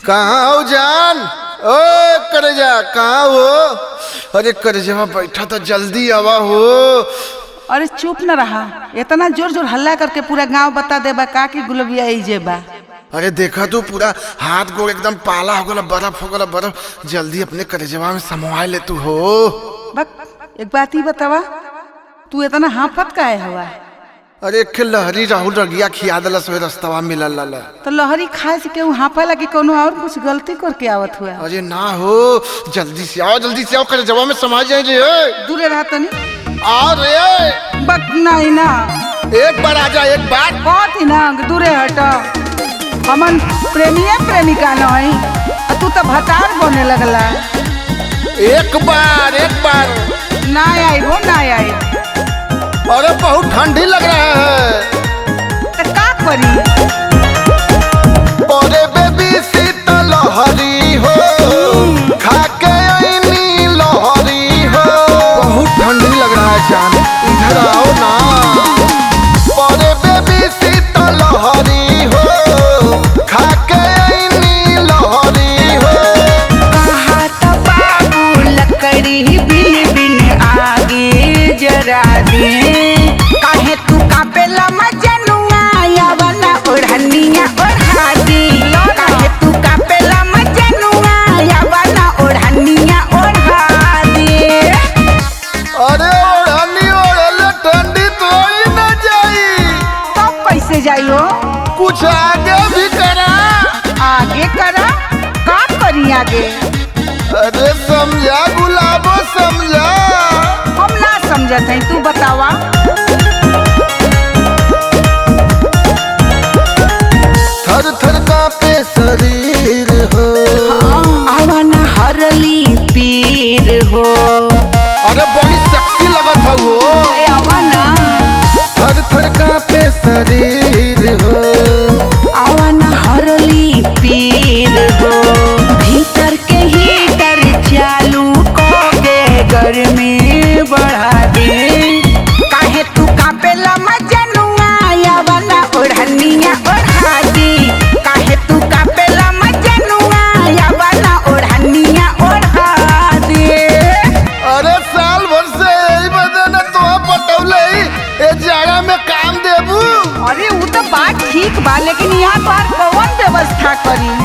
कहाँ हो जान? ओ करेजा कहाँ हो? अरे करेजा बैठा तो जल्दी आवा हो। अरे चुप न रहा, इतना जोर जोर हल्ला करके पूरा गांव बता देबा का कि गुलबिया इजे बा। अरे देखा तो पूरा हाथ गोड़ एकदम पाला हो गला, बर्फ हो गला बर्फ। जल्दी अपने करेजवा में समवा ले तू हो। बक एक बात ही बतावा, तू इतना हाफत काहे हवा? अरे एक लहरी राहुल रगिया खिया दला सोए रस्तवा मिलल ला। तो लहरी खाए से केहू हाफा कि कोनो और कुछ गलती करके आवत हुआ? अरे ना हो, जल्दी से आओ करेजवा में समा जाए रे। दूरे रहा तनी। आ रे बक नहीं ना, एक बार आजा, एक बार। बहुत ही ना, दूरे हट। हमन प्रेमिया प्रेमिका नहीं, तू तो भतार बने लगला। एक बार ना आई हो ना आई। अरे बहुत ठंडी लग रहा है। तो का करी? अरे बेबी शीतल लहरी हो, खाके आईनी लहरी हो। बहुत ठंडी लग रहा है जान, इधर आओ ना। अरे बेबी शीतल लहरी हो, खाके आईनी लहरी हो। कहा तो बाबू लकड़ी बिन बिन आगे जरा दे। काहे तू कापेला मजनुआ या वाला ओढ़निया ओढ़ा दे। काहे तू कापेला मजनुआ या वाला ओढ़निया ओढ़ा दे। अरे ओढ़नी ओढ़ले ठंडी थोड़ी न जाई। तब कैसे जाइयो? कुछ आगे भी करा। आगे करा? का करी आगे? अरे समझा गुलाबो समझा। हम ना समझत है, तू बतावा। थर थर कांपे शरीर हो। आवन हरली पीर हो। अरे बड़ी सेक्सी लगत है वो। आवन थर थर कांपे शरीर हो। आवन हरली पीर हो। भीतर के हीटर चालू कोके गर्मी बढ़ा दे। काहे तू कापेला मजनुआ या वाला ओढ़निया ओढ़ा दे। काहे तू कापेला मजनुआ या वाला ओढ़निया ओढ़ा दे। अरे साल भर से यही बदन तो पटौले ए जाड़ा में काम देबू। अरे वो तो बात ठीक बा, लेकिन यहाँ पर कौन व्यवस्था करी?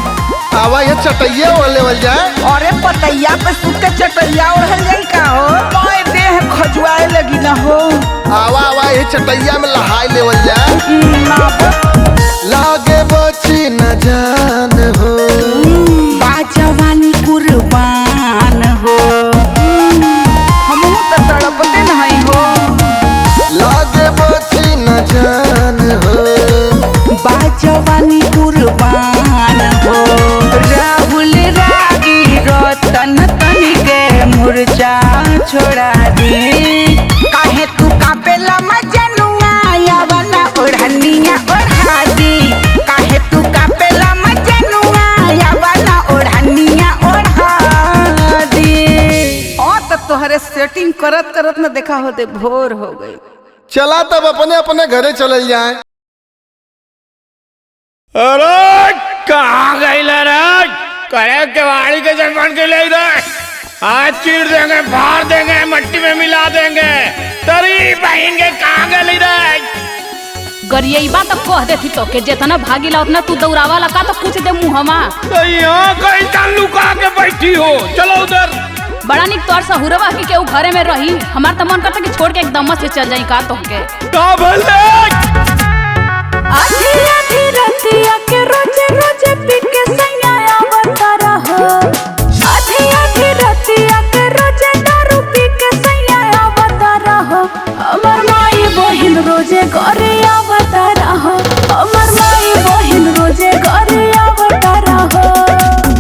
आवा ये चटैया वाले वाल जाए। अरे पतैया पे सूत के चटैया ओढ़ल जाई का हो? मैं देह खजुआए लगी ना हो। आवा ये चटैया में लहाई लेवल जाए। ना लागे बची न जान हो। बाजवानी कुर्बान हो। हमहू तो तड़पते नहीं हो। लागे बची न जान हो। बाजवानी कुर्बान हो। राहुल रागी रतन तनी के मुरझा छोड़ा दे। काहे तू कापेला मजनुआ या वाला ओढ़निया ओढ़ा दे। काहे तू कापेला मजनुआ या वाला ओढ़निया ओढ़ा दे। और तो तोहरे सेटिंग करत करत न देखा होते भोर हो गई। चला तब अपने अपने घरे चल जाए। अरे कहाँ गई रे? करे केवाड़ी के जगमन के ले इधर आज चीर देंगे, फाड़ देंगे, मट्टी में मिला देंगे। तेरी बहन के कहाँ गई रे? गरियबा तो कह देती तो के जितना भागीला उतना तू दौड़ावा लगा तो कुछ दे मुहमा। तो यहाँ कहीं तन लुका के बैठी हो, चलो उधर। बड़ा निक तोर सहुरवा की केहू घरे में रही, हमार तो मन करता कि छोड़ के एकदम से चल जाई का तोहके। का भले आधी आधी रतिया के रोजे रोजे पी के सैया आवता रहो। आधी आधी रतिया के रोजे दारू पी के सैया आवता रहो। हमर माई बहिन रोजे घरे आवता रहो। हमर माई बहिन रोजे घरे आवता रहो।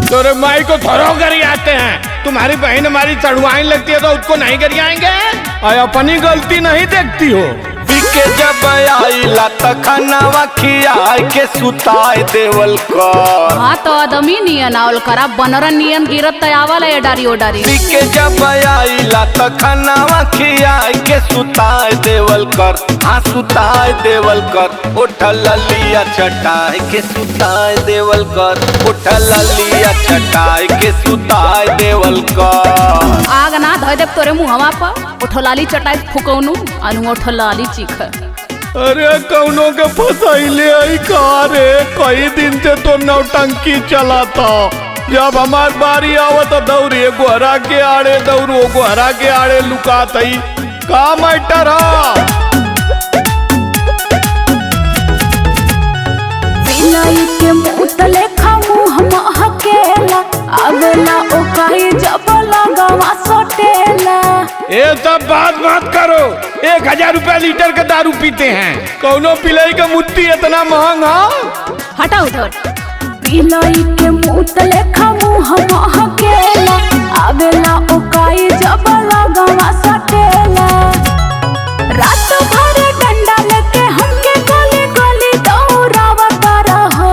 तोरे माई को थोड़ो करी आते हैं, तुम्हारी बहन हमारी चढ़वाई लगती है तो उसको नहीं गरियाएंगे। और अपनी गलती नहीं देखती हो। पीके जब आइला त खानावा खियाए के सुताए देवल कर। हाँ तो आदमी नियन आवल करा बनरा नियन गिरत त आवल है डारी ओ डारी। पीके जब आइला त खानावा खियाए के सुताए देवल कर। हाँ सुताए देवल कर। उठल लिया चटाए के सुताए देवल कर। उठल लिया चटाए के सुताए देवल कर। आग ना धोए देव तोरे मुहवा पर उठलाली चटाई फुकौनु अनु उठलाली चीख। अरे कौनो के फसैले आई का रे, कई दिन से तो नौटंकी चला था। जब हमार बारी आवत दौड़े गोहरा के आड़े दौड़ो गोहरा के आड़े लुका थई का मैटर हा। बिलाई के मुत लेखा मुँह महकेला आवेला ओकाई जब लगावा सोटेला। ये सब बात मत करो, 1000 रुपया लीटर का दारू पीते हैं, कौनो पिलाई का मुट्ठी इतना महंगा। हटा उधर। बिलाई के मुत लेखा मुँह महकेला आवेला ओकाई जब लगावा सोटेला। रात भर डंडा लेके हमके गली गली दौड़ावता रहो।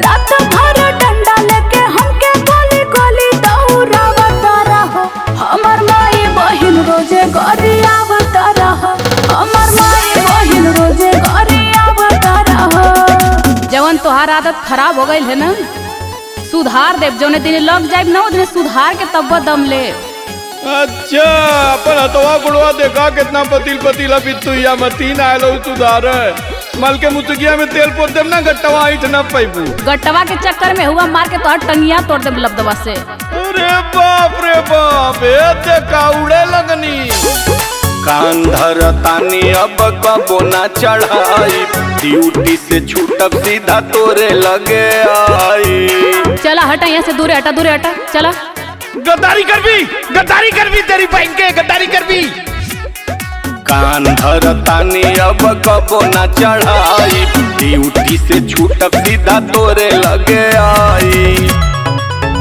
रात भर डंडा लेके हमके गली गली दौड़ावता रहो। हमर माई बहिन रोजे घरे आवता रहो। हमर माई बहिन रोजे घरे आवता रहो। जवन तोहार आदत खराब हो गई है ना, सुधार देव। जौने दिन लग जाए ना उतने सुधार के तब दम ले। अच्छा अपन हथवा गुड़वा देखा कितना पतील पतीला पित्तुया मतीन आयलो सुधार। मल के मुतगिया में तेल पोत देव ना गट्टवा ईट न पैबू। गट्टवा के चक्कर में हुआ मार के तोहर टंगिया तोड़ देव लबदवा से। अरे बाप रे बाप, ये काउड़े लगनी। कान धर तानी अब कबो ना चढ़ाई। ड्यूटी से छूटब सीधा तोरे लगे आई। चला हटा यहाँ से, दूरे हटा दूरे हटा चला। गद्दारी कर भी तेरी बहन के गद्दारी कर भी। कान धर तानी अब कबो ना चढ़ाई। ड्यूटी से छूटब सीधा तोरे लगे आई।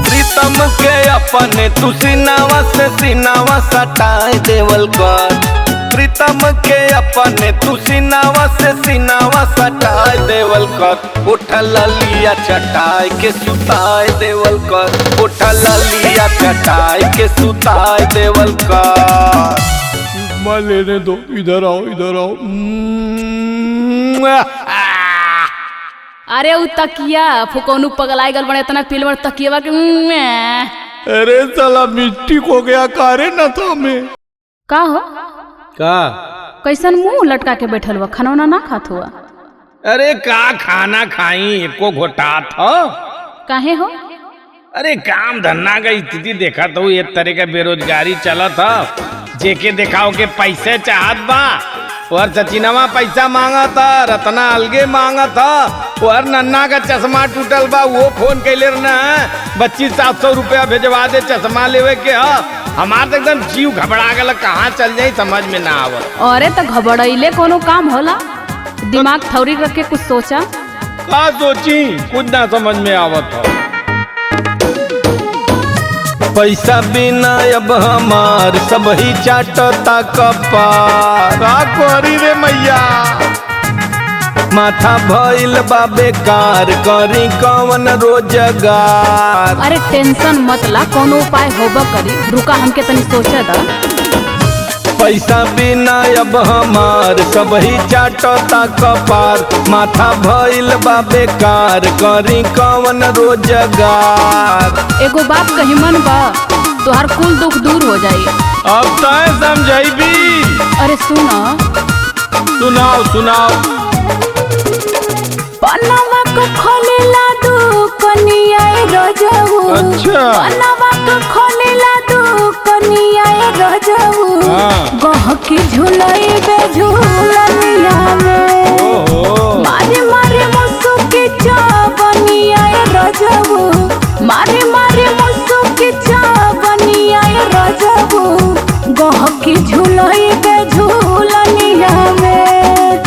प्रीतम के अपने तू सीनावा से सीनावा सटाए देवल कर। प्रीतम के अपने तू सीनावा से सीनावा सटाए देवल कर। उठल लिया चटाए के सुताए देवल कर। उठल लिया चटाए के सुताए देवल कर। मैं लेने दो, इधर आओ इधर आओ। अरे उ तकिया फुकौनु पगलाई गल बड़े इतना पिलवर तकियावा के अरे साला मिट्टी को गया कारे न था में। का हो का कैसन मुंह लटका के बैठल हुआ, खाना ना खात हुआ। अरे का खाना खाई एको घोटा था। काहे हो? अरे काम धन्ना का स्थिति देखा तो ये तरह का बेरोजगारी चला था। जेके दिखाओ के पैसे चाहत बा और सचिनवा पैसा मांगा था, रत्ना अलगे मांगा था और नन्ना का चश्मा टूटल बा वो फोन कैले न बच्ची 700 रुपया भेजवा दे चश्मा लेवे के। हमार तो एकदम जीव घबरा गया, कहाँ चल जाई समझ में ना आवत। अरे तो घबराइले कोनो काम होला? दिमाग थौरी रख के कुछ सोचा। का सोची कुछ ना समझ में आवत हो। पैसा बिना अब हमार सब ही चाटता कपार। का करी रे मैया, माथा भइल बा बेकार, करी कवन रोजगार। अरे टेंशन मत ला, कोनो उपाय होबा करी। रुका हमके तनी सोचे दा। पैसा बिना अब हमार सब ही चाटता कपार। माथा भइल बा बेकार, करी कवन रोजगार। एगो बात कही मन बा, तोहार कुल दुख दूर हो जाई। अब तय समझाइबी। अरे सुना, सुनाओ सुनाओ। पन्नावा को खोलेला दू कनिया रजऊ। अच्छा। पन्नावा को खोलेला दू कनिया रजऊ। गह की झुलई बे झूलनिया में। मारे मारे मुसुकी चावनिया रजऊ। मारे मारे मुसुकी चावनिया रजऊ। गह की झुलई बे झूलनिया में।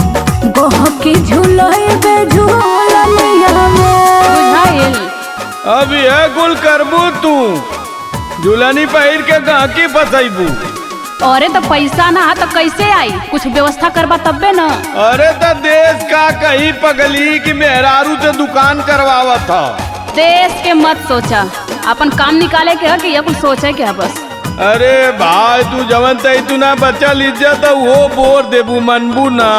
गह की झुलई बे झूलनिया में। बुझाइल? अब यह गुल करबू तू, झूलनी पहिर के गाकी फसैबू। अरे तो पैसा ना तो कैसे आई, कुछ व्यवस्था करबा तब्बे न। अरे तो देश का कहीं पगली की मेहरारू से दुकान करवावा था। देश के मत सोचा, अपन काम निकाले के है कि ये कुछ सोचे के है बस। अरे भाई तू जवन तई तू ना बचल इज्जत वो बोर देबू मनबू ना।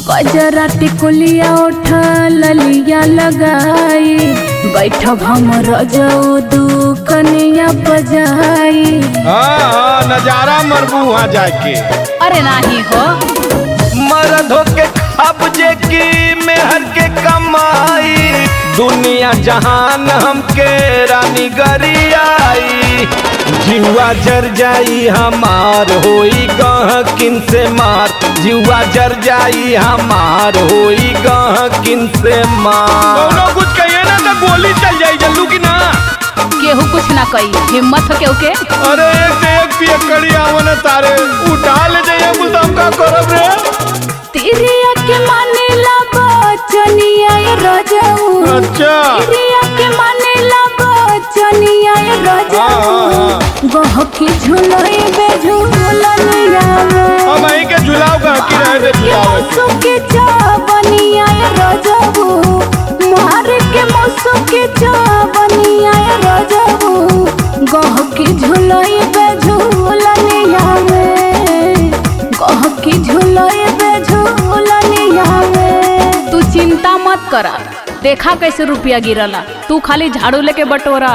गजरा टिकुलिया उठा ललिया लगाई, बैठब हम रजऊ दुकनिया बजाई। हाँ नजारा मरबू वहाँ जाके। अरे नहीं हो मर्द होके खबजे की मेहर के कमाई, दुनिया जहान हमके रानी गरियाई। जीवा जर जाई हमार होई गहकिन से मार, जीवा जर जाई हमार होई गहकिन से मार। कौनो कुछ कहिए ना तो गोली चल जाई जल्लू की ना। केहू कुछ ना कही, हिम्मत हो केहू के। अरे एक से एक पियकड़ी आवने तारे उठा ले जाइए कुछ हम का करब रे। तिरिया के माने ला बचनिया ये रजऊ। अच्छा तिरिया के माने ला बचनिया ये रजऊ। गहकी झुलई बे झुलनिया में, हम आई के झुलाओ का की रहे दे झुलाओ। सुके चावनिया ये रजऊ, मार के मुसुके चावनिया ये रजऊ। गहकी झुलई बे झुलनिया में, गहकी झुलई बे झुलनिया में। तू चिंता मत करा, देखा कैसे रुपया गिरला, तू खाली झाड़ू लेके बटोरा।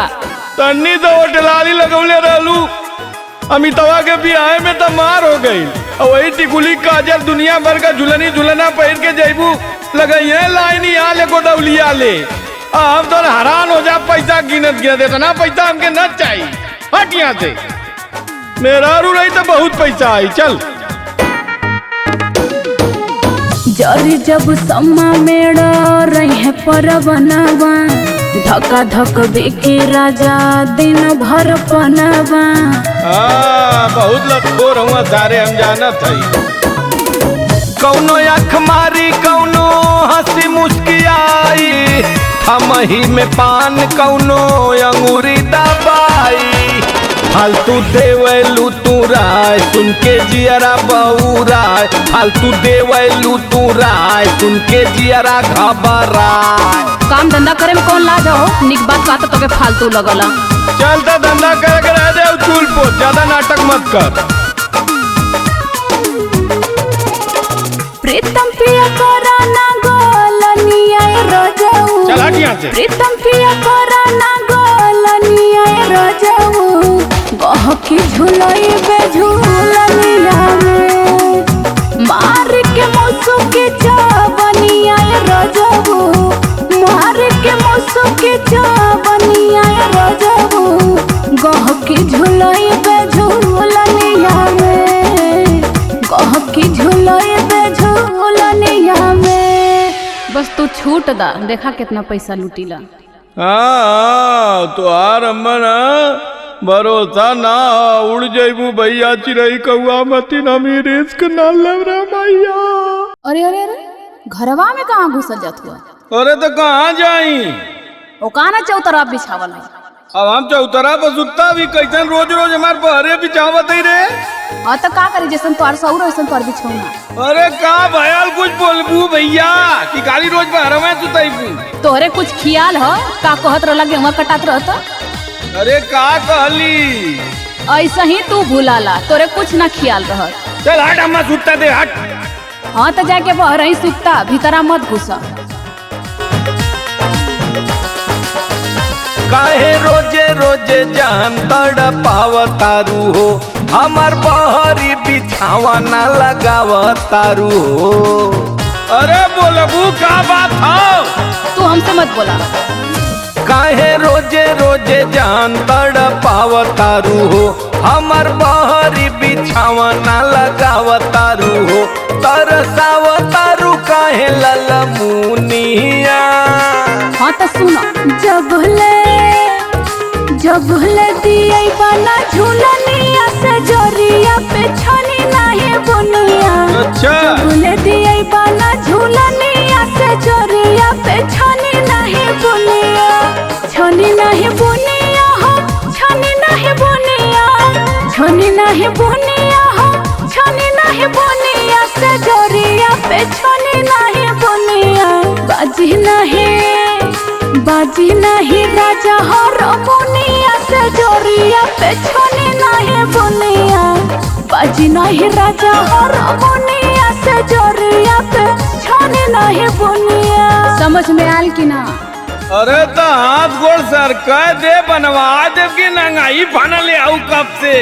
तन्नी तो होटलाली लगौले रहलू, अमितवा के बियाह में तो मार हो गई। और वही टिकुली काजल दुनिया भर का झुलनी झुलना पहन के जैबू लगाइए लाइन यहाँ ले गोदौलिया ले। हम तो हैरान हो जा पैसा गिनत गिनत देता ना, पैसा हमके न चाहिए। हट यहाँ से, मेरा रू रही तो बहुत पैसा आई। चल जरी जब सम्मा मेड़ा रहे पर बनवा, धक्का धक बेके राजा दिन भर पनवा। बहुत लखोर हुआ सारे हम जानत हई। कौनो आँख मारी कौनो हंसी मुस्कियाई, थमही में पान कौनो अंगूरी दबाई। फालतू देवलू तू राय सुन के जियरा बउराय, फालतू देवलू तू राय सुन के जियरा घबराय। काम धंधा करे में कौन लाज हो, निक बात का तो तोके फालतू लगला। चल तो धंधा करे के रह दे चूल पो, ज्यादा नाटक मत कर। प्रीतम पिया करा ना गोलनिया रजऊ। चल हट यहाँ से। प्रीतम पिया करा ना गोलनिया रजऊ। गहकी झुलई बे झुलनिया में, मार के मुसुके चावनिया रजऊ। मार के मुसुके चावनिया रजऊ। गहकी झुलई बे झुलनिया में, गहकी झुलई बे झुलनिया में। बस तू छूट दा, देखा कितना पैसा लूटीला। हाँ तुहार अम्मन भरोसा ना उड़ जइबू भैया चिरई कौआ मती ना मी रिस्क ना लेव रे भैया। अरे अरे अरे घरवा में कहाँ घुसल जात हुआ? अरे तो कहाँ जाई, ओ काना चौतरा बिछावल है। अब हम चौतरा पर सुता भी कैसन रोज रोज हमार बहरे बिछावत ही रे। हाँ तो का करी, जैसन तोर सौर वैसन तोर बिछौना। अरे का भयल कुछ बोलबू भैया कि खाली रोज बहरे में सुतईबू। तोहरे कुछ खियाल हो का कहत रहला गेहुआ कटात रहता। अरे का कहली, ऐसा ही तू भूलाला, तोरे कुछ ना खियाल रहत। चल हट अम्मा सुता दे हट। हाँ तो जाके बहर ही सुता, भीतरा मत घुसा। काहे रोजे रोजे जान तड़पावतारू हो, हमार बहरी बिछावा ना लगावतारू हो। अरे बोलबू का बात हो, तू हमसे मत बोला। काहे रोजे रोजे जान तड़पावतारू हो, हमार बहरी बिछावा ना लगावतारू हो। तरसावतारू काहे ललमुनिया। हाँ तो सुनो, जब ले दिए बना झूलनिया से जोरिया पे छनी नहीं बुनिया। अच्छा जब ले दिए बना झूलनिया से जोरिया पे छनी नहीं बुनिया। छनी नहीं बुनिया हो, छनी नहीं बुनिया, छनी नहीं बुनिया हो छनी नहीं बुनिया से जोरिया पे छनी नहीं बुनिया बाजी नहीं राजा हो रमुनिया से जोरिया पे छनी नहीं बुनिया बाजी नहीं राजा हो रमुनिया से जोरिया पे छनी नहीं बुनिया। समझ में आल कि ना? अरे तो हाथ गोड़ सर कह दे बनवा देव की नंगाई फनले आऊ कब से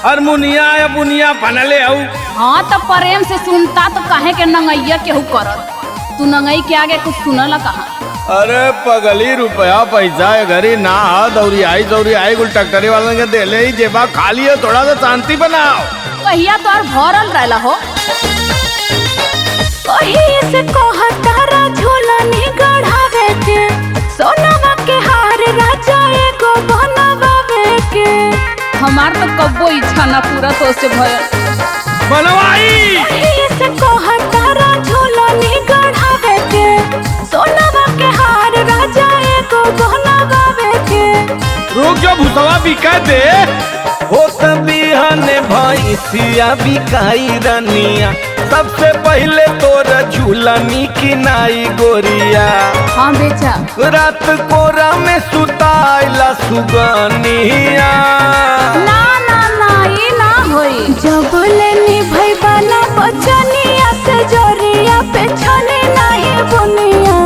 हारमोनिया या बुनिया फनले आऊ। हाँ तो प्रेम से सुनता तो काहे के नंगैया केहू करत। तू नंगई के आगे कुछ सुनला कहा? अरे पगली रुपया पैसा घरी ना दौरी आई गुल टक्करी वाले के दे ले जेबा खाली है थोड़ा सा शांति बनाओ। कहिया तो और भरल रहला हो कहिए से कहतारा झोला नी गढ़ावे के सोनावा के हार राजा एगो बनवावे के। हमार तो कब्बो इच्छा ना पूरा तो से भयल बनवाई। कहिए से कहतारा झोला नी गढ़ावे के सोनावा के हार राजा एगो बनवावे के। रुक जो भुसवा बिका दे हो तबिहने भैंसिया बिकाई रनिया सबसे पहले तोरा झूलनी की नाई गोरिया। हाँ बेचा रात कोरा में सुताइला सुगनिया। ना ना ना ये ना होई जब लेनी भाई बना बचनिया से जोरिया पे छने नहीं बुनिया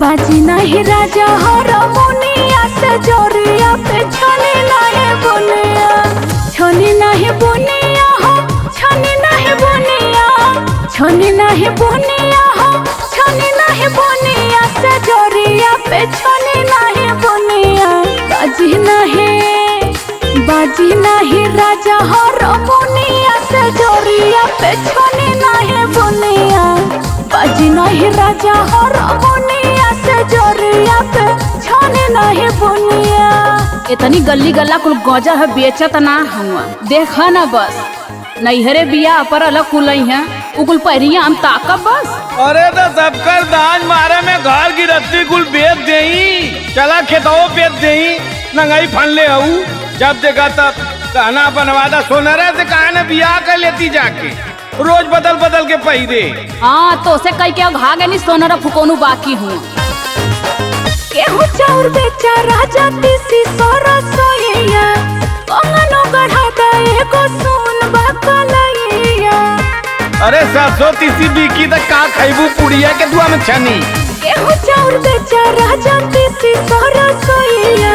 बाजी नहीं राजा हो रमुनिया से जोरिया पे छने नहीं बुनिया छनी नहीं बुनिया हो छनी नहीं बुनिया छनी नहीं बुनिया हो छनी नहीं बुनिया से जोरिया पे छनी नहीं बुनिया बाजी नहीं राजा हो रमुनिया से जोरिया पे छनी नहीं बुनिया बाजी नहीं राजा हो रमुनिया से जोरिया पे छनी नहीं बुनिया। इतनी गली गला कुल गौजा है बेचत ना हुआ देखा ना बस नैहरे बिया पर अलग कुलई है उकुल पहिरिया हम ताकब बस। अरे तो सबकर दान मारे में घर की रत्ती कुल बेच देई चला खेतों बेच देई नंगाई फन ले आऊ जब देखा तब कहना बनवादा सोनरा से कहा ना बिया कर लेती जाके रोज बदल बदल के पहिरे। हाँ तो से कई के घागे नहीं सोनरा फुकोनू बाकी हूँ केहू चाउर बेचा राजा तीसी सोरा सोइया कंगनो गढ़ाता एगो सोन बकलैया। अरे 730 बिकी तक का खैबू पुड़िया के दुआ में छनी केहू चाउर बेचा राजा तीसी सोरा सोइया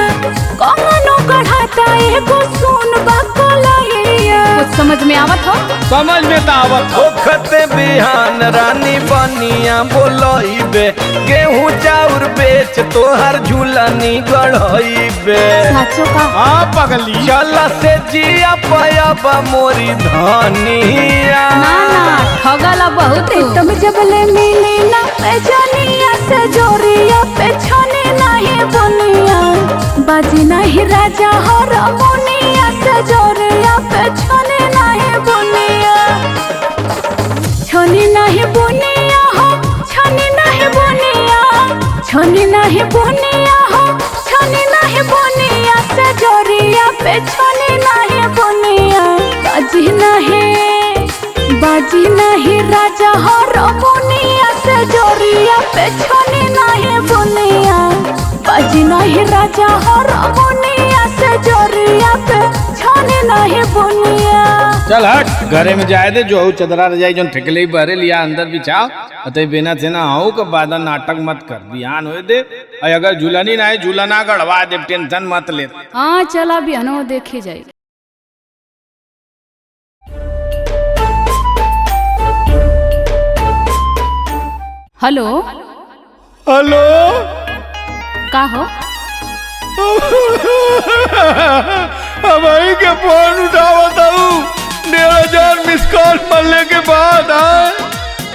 कंगनो गढ़ाता एगो सोन बकलैया। कुछ समझ में आवत हो? समझ में तो आवत हो। खते बिहान रानी बनिया बोलइबे गेहूं चाउर बेच तोहर झूलनी गढ़इबे। साचो का? हाँ पगली चला से जिया पयब मोरी धनिया। ना ना ठगला बहुत तुम जब ले मिली ना पैजनिया से जोरिया पे छने नहीं बुनिया बाजी नहीं राजा हो रमुनिया से जोरिया पे छने नहीं बुनिया छनी नहीं बुनिया हो छनी नहीं बुनिया छनी नहीं बुनिया हो छनी नहीं बुनिया से जोरिया पे छनी नहीं बुनिया बाजी नहीं राजा हो रमुनिया से जोरिया पे छनी नहीं बुनिया बाजी नहीं राजा हो रमुनिया से जोरिया पे छनी नहीं बुनिया। चल हट घरे में जाए दे जो चदरा रजाई जो ठेकले बहरे लिया अंदर बिछाओ अतः बिना से ना हो के बाद नाटक मत कर बिहान हो दे और अगर झूलनी ना है झूलना गड़वा दे टेंशन मत ले। हाँ चला बिहानो देखे जाए। हेलो हेलो का हो? भाई के फोन उठावत हूँ 1500 मिस कॉल मिलने के बाद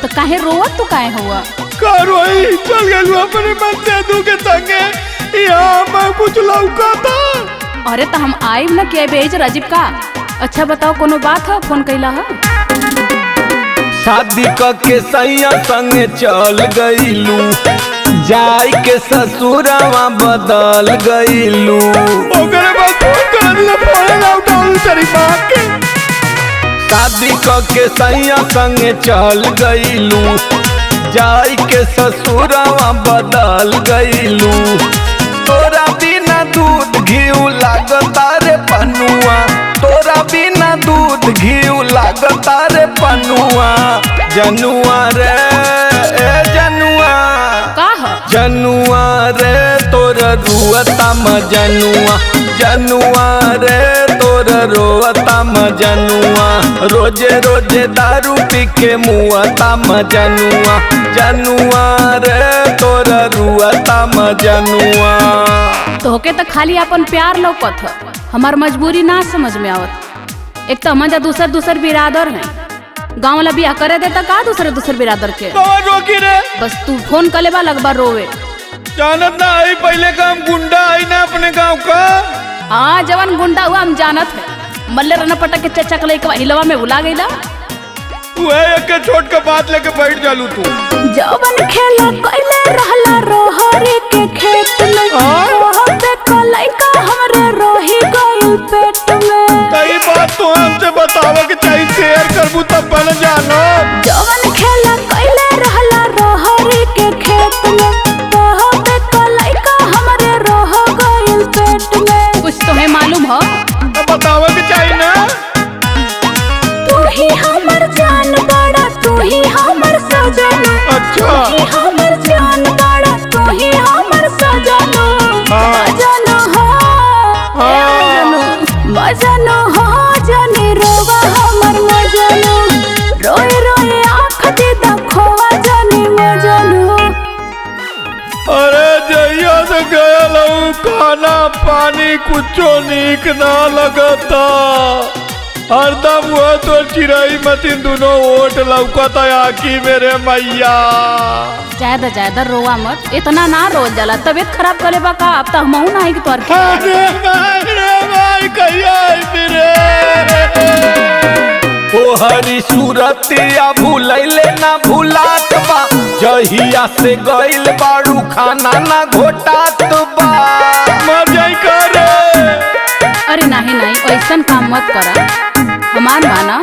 तो काहे रोवत तू काहे हुआ? कारवाई चल गए अपने बच्चे दू के संगे यहाँ मैं कुछ लौका था। अरे तो हम आइब न के भेज राजीव का। अच्छा बताओ कोनो बात है फोन कैला है? शादी के सैया संगे चल गईलू जाई के ससुरावा बदल गईलू। ओकरे बाद फोन कर ले फोन ना उठाऊ तेरी बात के शादी के सैया संगे चल गईलू, जाई के ससुरवा बदल गईलू। तोरा बिना दूध घीव लागता रे पनुआ, तोरा बिना दूध घीव लागता रे पनुआ। जनुआ रे जनुआ जनुआ रे तोर रुअता मजनुआ, जनुआ रे तोर रोअता मजनुआ। रोजे रोजे दारू पी के मुआता मजनुआ, जनुआ रे तोर रुअता मजनुआ। तोहके तो खाली अपन प्यार लौकत ह, हमार मजबूरी ना समझ में आवत। एक तो मजा दूसर बिरादर है, गाँव वाला बियाह करे देता का दूसरे बिरादर के। रोकी रे बस तू फोन कले बा लगभग रोवे। जानत ना आई पहले का हम गुंडा आई ना अपने गांव का। हाँ जवान गुंडा हुआ हम जानत है। मल्ले रना पटक के चचा कले एक हिलवा में भुला गईला। एक छोट का बात लेके बैठ जालू तू। जवन खेला कइले रहला रोहरी के खेत में, ओह पे कलाई का हमरे रोही गइल पेट में। कई बात तो हमसे बतावा कि चाहिए शेयर करबू तब पहले जानो। जवन खेला कइले रहला रोहरी के खेत में, ओह पे कलाई का हमरे रोह गइल पेट में। कुछ तुम्हें मालूम हो? तो बतावा कि चाहिए ना। तू ही हमर जान बड़ा, तू ही हमर सजन। अच्छा तू ही हमर जान बड़ा, तू ही हमर सजन। मजनू हो मजनू हो जाने रोवा हमर मजनू। रोए रोए आँख दे खोवा जाने मजनू। अरे जइया से गया लहू, खाना पानी कुछो नीक ना लगता। हरदम हुआ तो चिराई मतीन दोनों ओट लौकता आखी मेरे मैया। ज्यादा रोवा मत, इतना ना रोल जाला, तबीयत खराब करे बा का। अब तो हमहू ना है कि तोर अरे भाई कहिया मेरे ओ हरी सूरतिया भूलैले ना भूलात बा, जहिया से गइल बाड़ू खाना ना घोटात बा। मजा करे। अरे नहीं ऐसन काम मत करा, हमार माना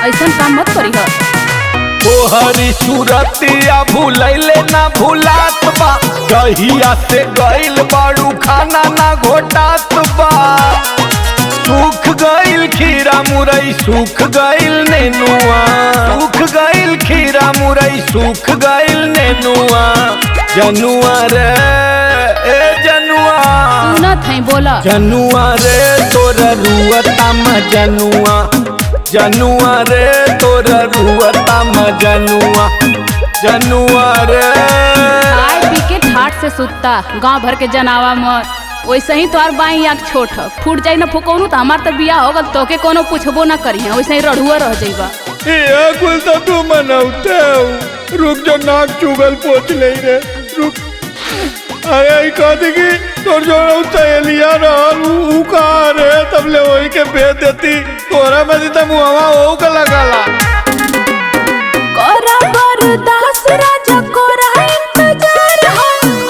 ऐसन काम मत करी हो। ओ हरी सूरतिया भूलैले ना भूलात बा, जहिया से गइल बाड़ू खाना ना घोटात बा। सूख गइल खीरा मुरई सूख गइल नेनुआ, सूख गइल खीरा मुरई सूख गइल नेनुआ। जनुआ रे जनुआ सुनत है बोला। जनुआ रे तोर रुअता मजनुआ, जनुआ रे तोर रुअता मजनुआ। जनुआ रे खाए पी के ठाट से सुतता, गांव भर के जनावा मत। वैसे ही तोहार बाई आँख छोट ह, फूट जाई ना फुकौनू तो हमार तो बियाह हो गल, तोके कोनो पूछबो ना करी है। वैसे ही रढ़ुआ रह जाइबा। ये कुल तो तू मनौते हो। रुक जो नाक चुगल पोछ ले रे रुक। अरे कहती कि तोर जो सहेलिया रहल ऊ कहाँ रे, तब ले वही के भेज देती। तोरा में तो मुहवा हो के लगाला। कोरा बरदास राजा कोरा इंतजार हो,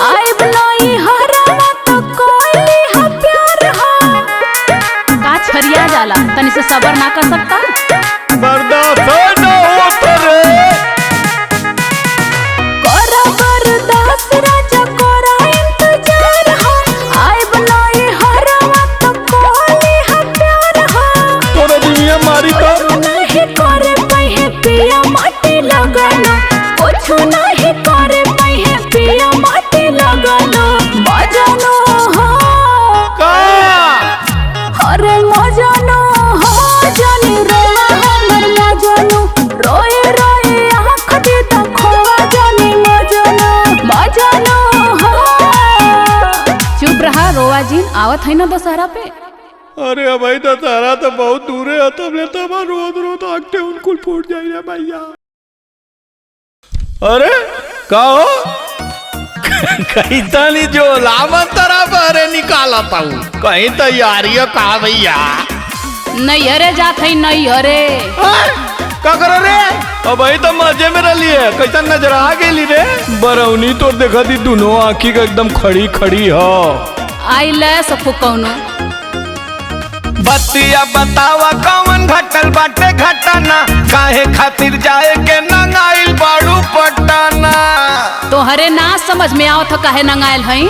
आए बनोई हरावा तो कोई हा प्यार हो। का छरिया जाला, तनी से सबर ना कर सकता। बर्दाश्त ना होता रे। कोरा बरदास राजा कोरा इंतजार हो, आए बनोई हरावा तो कोई हा प्यार हो। तोरा दुनिया मारी तो नहीं करे पहे पिया माटी लगाना, कुछ नहीं करे पहे पिया माटी लगाना। मजनू हो का अरे मजनू हो जाने रोवा हमर मजनू। रोए रोए आँख दे खोवा जाने मजनू हो। चुप रहा रोवा जी, आवत है ना दशहरा पे। अरे भाई तो तारा तो बहुत दूर है, तब ले तब रोज आंखें उनको फूट जाई रे भैया। अरे का हो कहीं तनी जो लामत तरह बहरे निकाला पाऊ, कहीं तैयारी का भैया। नहीं हरे जात है नहीं हरे। का करो रे? अब भाई तो मजे में रही है, कैसा नजर आ गई रे। बरौनी तो देखा दी दोनों आँखी का एकदम खड़ी खड़ी हो। आई ले सफु कौनो बतिया बतावा कौन घटल बाटे घटना काहे खातिर जाए के नंगाइल बाड़ू पटना। तोहरे ना समझ में आओ तो काहे नंगाइल हई।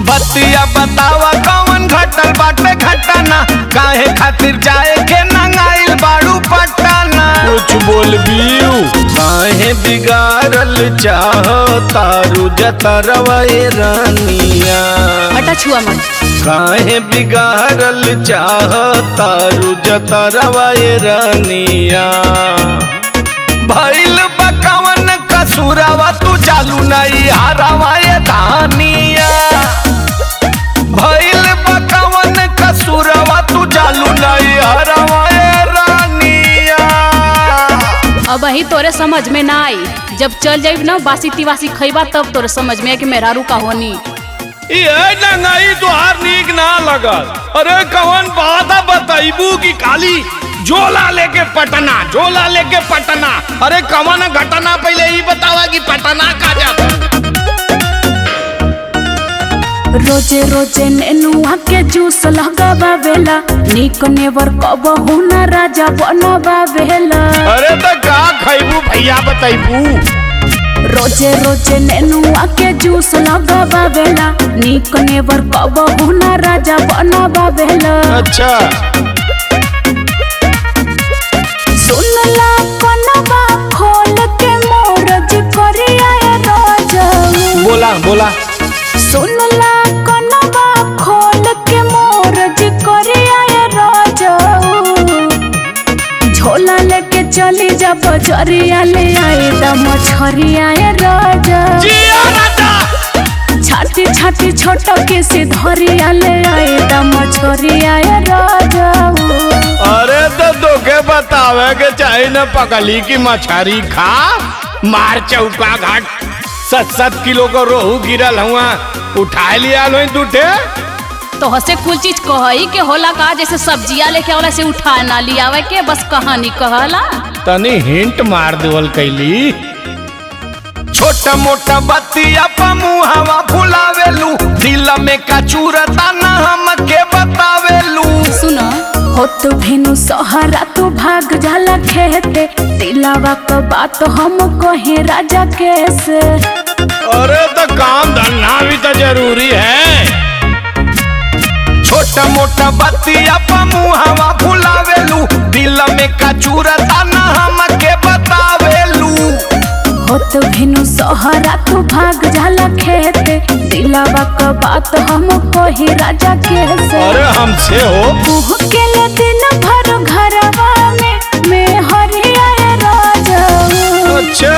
बतिया बतावा कौन घटल बाटे घटना काहे खातिर जाए के नंगाइल बाड़ू पटना। कुछ बोल बियू काहे बिगाड़ल चाहतारू जतरवा रानिया। हटा छुआ मत। काहे बिगाड़ल चाहतारू जतरवा रानिया। भइल बकवन कसूरवा तू चालू नहीं हरवा धानिया। भइल बकवन कसूरवा तू चालू नहीं हरवा रानिया। अब ही तोरे समझ में ना आई। जब चल जाइब ना बासी तिवासी खइबा तब तोरे समझ में आई कि मेहरारू का होनी। ये नंगाई तुहार नीक ना लगल। अरे कौन बात बताइबू की खाली झोला लेके पटना झोला लेके पटना। अरे कौन घटना पहले ही बतावा कि पटना का जाता। रोजे रोजे नेनुआ के जूस लगावेला नीक नेवर कबहू ना राजा बनवावेला। अरे तो का खइबू भैया बताइबू। रोजे रोजे नेनुआ के जूस लगावेला नीक नेवर कबहू ना राजा बनवावेला। अच्छा सुनला कनवा खोल के मोरज करिया राजा। बोला बोला। सुनला कनवा खोल के मोरज करिया राजा। झोला लेके चली जा बजरिया ले आई दम छरिया राजा। छाती छाती छोटो के सिधरिया ले आई दम छरिया राजा। अरे तो तोके बतावे के चाहे न पकली की मछरी खा। मार चौका घाट 7-7 किलो का रोहू गिरल हुआ उठा लिया लो दूठे। तो हसे कुल चीज कहई के होला का जैसे सब्जियां लेके वाला से उठा ना लियावे के बस कहानी कहला। तनी हिंट मार देवल कैली। छोटा मोटा बतिया मुहावा फुलावेलू दिल में का चूरता न हमके बतावेलू। सुनो हो तो भेनु सहारा तू भाग जाला खेते दिलावा का बात हम कहे राजा कैसे। अरे तो काम धंधा भी तो जरूरी है। छोटा मोटा बतिया मुहावा फुलावेलू दिल में का चूरता न हमके बतावेलू। हो तो भेनु सहारा तू भाग जाला खेते दिलावा का बात हम कहे राजा कैसे। अरे हमसे हो मुँह के ले दिन भर घरवा में हरिया राजा। अच्छा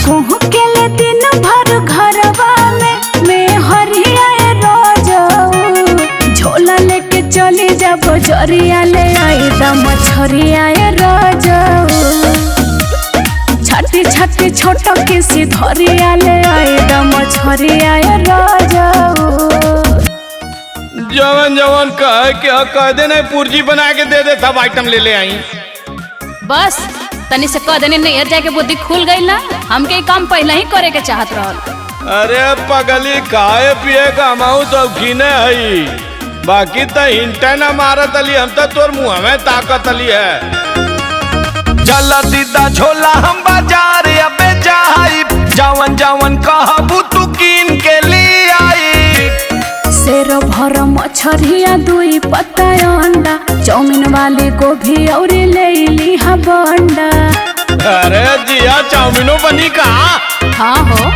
मुँह के ले दिन भर घरवा में हरिया राजा। झोला लेके चली जा बजरिया ले आई दम छरिया राजा। छाती छाती छोटो के सिधरिया ले आई दम छरिया राजा। जवन जवन कह दे नहीं पुर्जी बना के दे दे सब आइटम ले ले आई। बस तनी से कह देने नहीं जाके बुद्धि खुल गई ना। हमके ये काम पहले ही करे के चाहत रहल। अरे पगली खाए पिए कमाऊ तो गिने हई बाकी तो हिंटे न मारत अली। हम तो तोर मुँह में ताकत अली है। चला दीदा झोला हम बाजार अबे जाई जवन जवन कहबू तू कीन के लिए आई। शेर भर मछरिया दुई पत्ता अंडा चौमिन वाली गोभी और ले लिहा बंडा। अरे जिया चाउमीनो बनी का। हाँ हो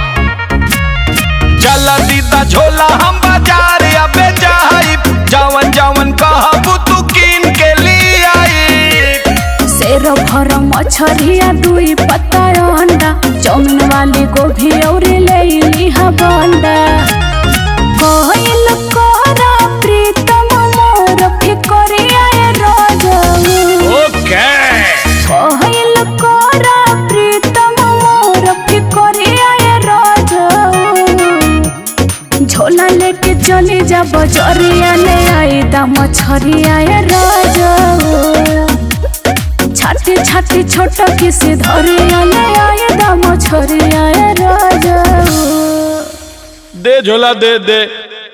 चला दीदा झोला हम बाजार अबे जाई जवन जवन कहबू तू कीन के लिए आई। शेर भर मछरिया दुई पत्ता अंडा चौमिन वाली गोभी और ले लिहा बंडा। कोइल कोरा प्रीतम मोर फिकरिया राजा। ओके कोइल कोरा प्रीतम मोर फिकरिया राजा। झोला लेके चली जा बजरिया ले आई दम छरिया राजा। छाती छाती छोटो की सिधरिया ले आई दम छरिया राजा। दे झोला दे दे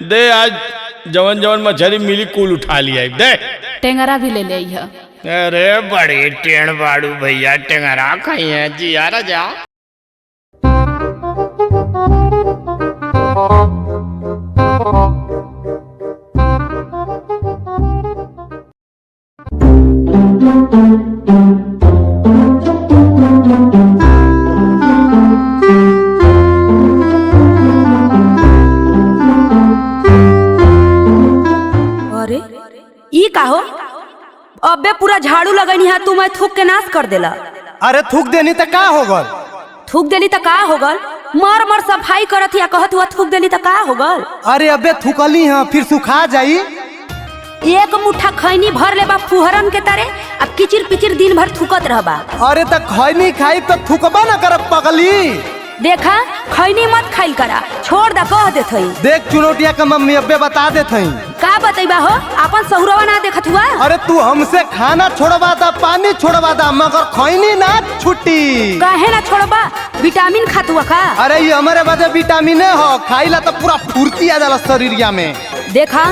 दे आज जवन जवन मछली मिली कुल उठा लिया दे। टेंगरा भी ले ले। अरे बड़ी टेढ़ बाड़ू भैया, टेंगरा खाई है जी यार जा। अरे ई का हो? अबे पूरा झाड़ू लगनी है, तू मैं थूक के नाश कर देला। अरे थूक देनी तो का हो गल? थूक देली तो का हो गल? मर मर सफाई करत या कहत हुआ थूक देली तो का हो गल? अरे अबे थूकली है फिर सुखा जाई। एक मुट्ठा खैनी भर ले बा फुहरन के तारे, अब किचिर पिचिर दिन भर थूकत रहबा। अरे तो खैनी खाई तो थूकबा ना करब पगली। देखा खैनी मत खाइल करा, छोड़ दा कह देत हई। देख चुनौतिया का मम्मी अबे बता देत हई। का बतैबा हो? अपन सहुरवा ना देखत हुआ? अरे तू हमसे खाना छोड़वा दा, पानी छोड़वा दा, मगर खैनी ना छुट्टी। काहे ना छोड़बा? विटामिन खातुआ का? अरे ये हमारे बदे विटामिन हो, खाइला तो पूरा फुर्ती आ जाला शरीरिया में। देखा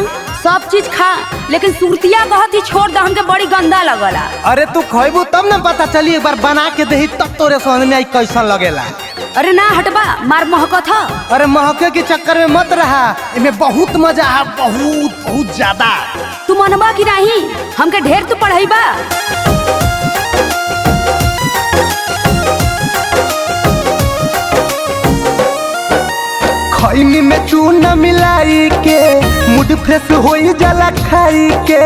सब चीज खा, लेकिन सुरतिया कहती छोड़ दा, हमके बड़ी गंदा लगला। अरे तू खैबू तब ना पता चली, एक बार बना के देही तब तोरे समझ में आई कैसा लगेला। अरे ना हटबा, मार महकत ह। अरे महके के चक्कर में मत रहा, इनमें बहुत मजा है, बहुत बहुत ज्यादा। तू मनबा की नहीं? हमके ढेर तू पढ़ाईबा। खैनी में चूना मिलाई के मूड फ्रेश होई जाला खाई के।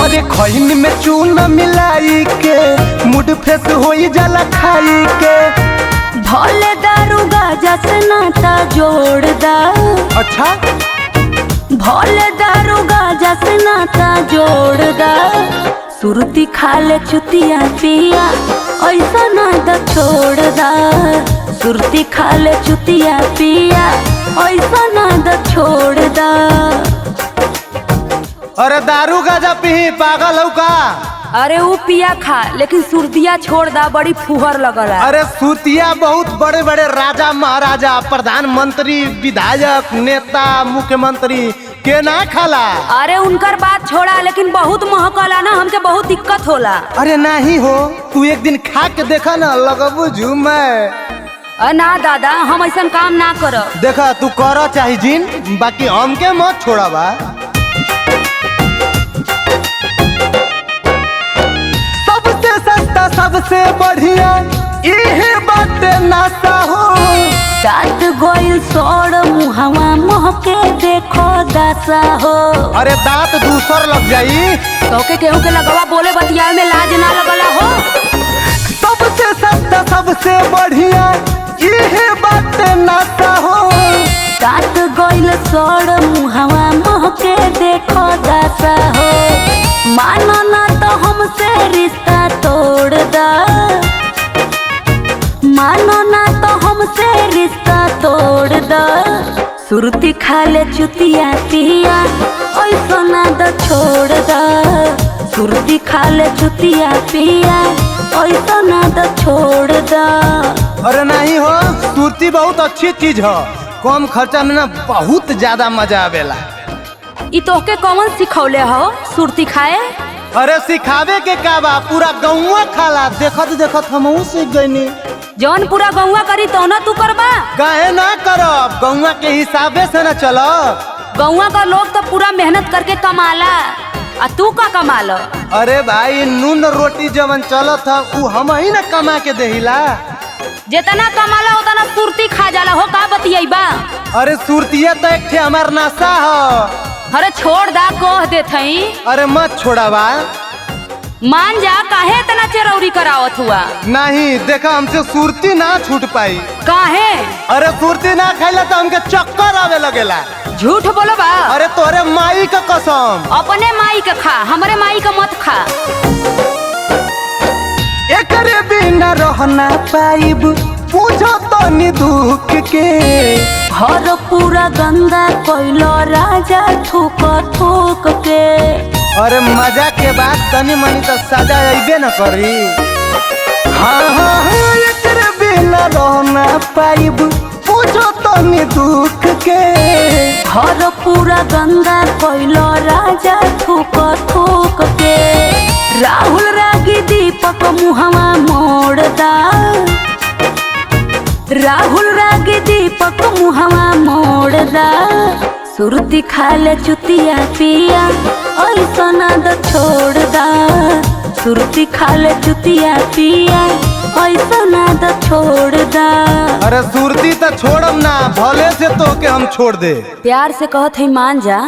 अरे खैनी में चूना मिलाई के मूड फ्रेश होई जाला खाई के। भोले दारू गाजा से नाता जोड़ दा। अच्छा भोले दारू गाजा से नाता जोड़ दा। सुरती खा ले चुतिया पिया, ऐसा नाता छोड़ दा। सुरती खा ले चुतिया पिया, ऐसा नाता छोड़ दा। अरे दारू गाजा पी पागल हो का? अरे वो पिया खा, लेकिन सुरतिया छोड़ दा, बड़ी फुहर लगला। अरे सुतिया बहुत बड़े बड़े राजा महाराजा, प्रधानमंत्री, विधायक, नेता, मुख्यमंत्री के ना खाला। अरे उनकर बात छोड़ा, लेकिन बहुत महकला ना, हमके बहुत दिक्कत होला। अरे नहीं हो, तू एक दिन खा के देखा ना, लगबू झूमे। ना दादा, हम ऐसा काम ना करब। देखा तू कर चाहे जिन, बाकी हमके मत छोड़ाबा। सबसे सस्ता सबसे बढ़िया इहे बाटे नासा हो। दांत गोइल सोड़ मुहवा महके देखो दासा हो। अरे दांत दूसर लग जाई तो के केहू के लगवा बोले बतियाए में लाज ना लगला हो। सबसे सस्ता सबसे बढ़िया इहे बाटे नासा हो। दांत गोइल सोड़ मुहवा महके देखो दासा हो। मानो ना तो हमसे रिश्ता तोड़ दा। मानो ना तो हमसे रिश्ता तोड़ दा। सुरती खा ले चुतिया पिया, ऐसा ना द छोड़ दा। सुरती खा ले चुतिया पिया, ऐसा ना द छोड़ दा। अरे नहीं हो, सुरती बहुत अच्छी चीज हो, कम खर्चा में ना बहुत ज्यादा मजा आवेला। ई तोहके कौन सिखौले हो सुरती खाए? अरे सिखावे के का बा, पूरा गौवा खाला। देखत देखत हमहू सीख गईनी। जौन पूरा गौवा करी तो ना तू करबा? काहे ना करब, गौवा के हिसाबे से ना चलब। गौवा का लोग तो पूरा मेहनत करके कमाला, आ तू का कमाल? अरे भाई नून रोटी जवन चलत है उ हम ही ना कमा के देहिला। जितना कमाला उतना सुरती खा जाला हो, का बतियाईबा? अरे सुरतिया तो एक ठे हमार नशा हो। अरे छोड़ दा, कह देत हई। अरे मत छोड़ावा। मान जा, काहे इतना चरौरी करावत हुआ? नहीं देखा, हमसे सुरती ना छूट पाई। काहे? अरे सुरती ना खाइला तो हमके चक्कर आवे लगेला। झूठ बोलो बा। अरे तोरे माई का कसम। अपने माई का खा, हमरे माई का मत खा। एकरे बिना रहना पाइब, पूछो तो नि दुख के। हर पूरा गंदा कोइलो राजा थूक थूक के। अरे मजा के बाद तनी मनी तो सजा अइबे न करी। हाँ हाँ हाँ, एकरे बिना रहना पाइब, पूछो तो नि दुख के। घर पूरा गंगा कोइलो राजा थूक थूक के। राहुल रागी दीपक मुहवा मोड़दा, राहुल रागी दीपक मुहवा मोड़दा। सुरती खाले चुतिया पिया ऐसा ना द छोड़दा। सुरती खाले चुतिया पिया ऐसा ना द छोड़दा। अरे सुरती तो छोड़म ना, भले से तो के हम छोड़ दे। प्यार से कहत है मान जा।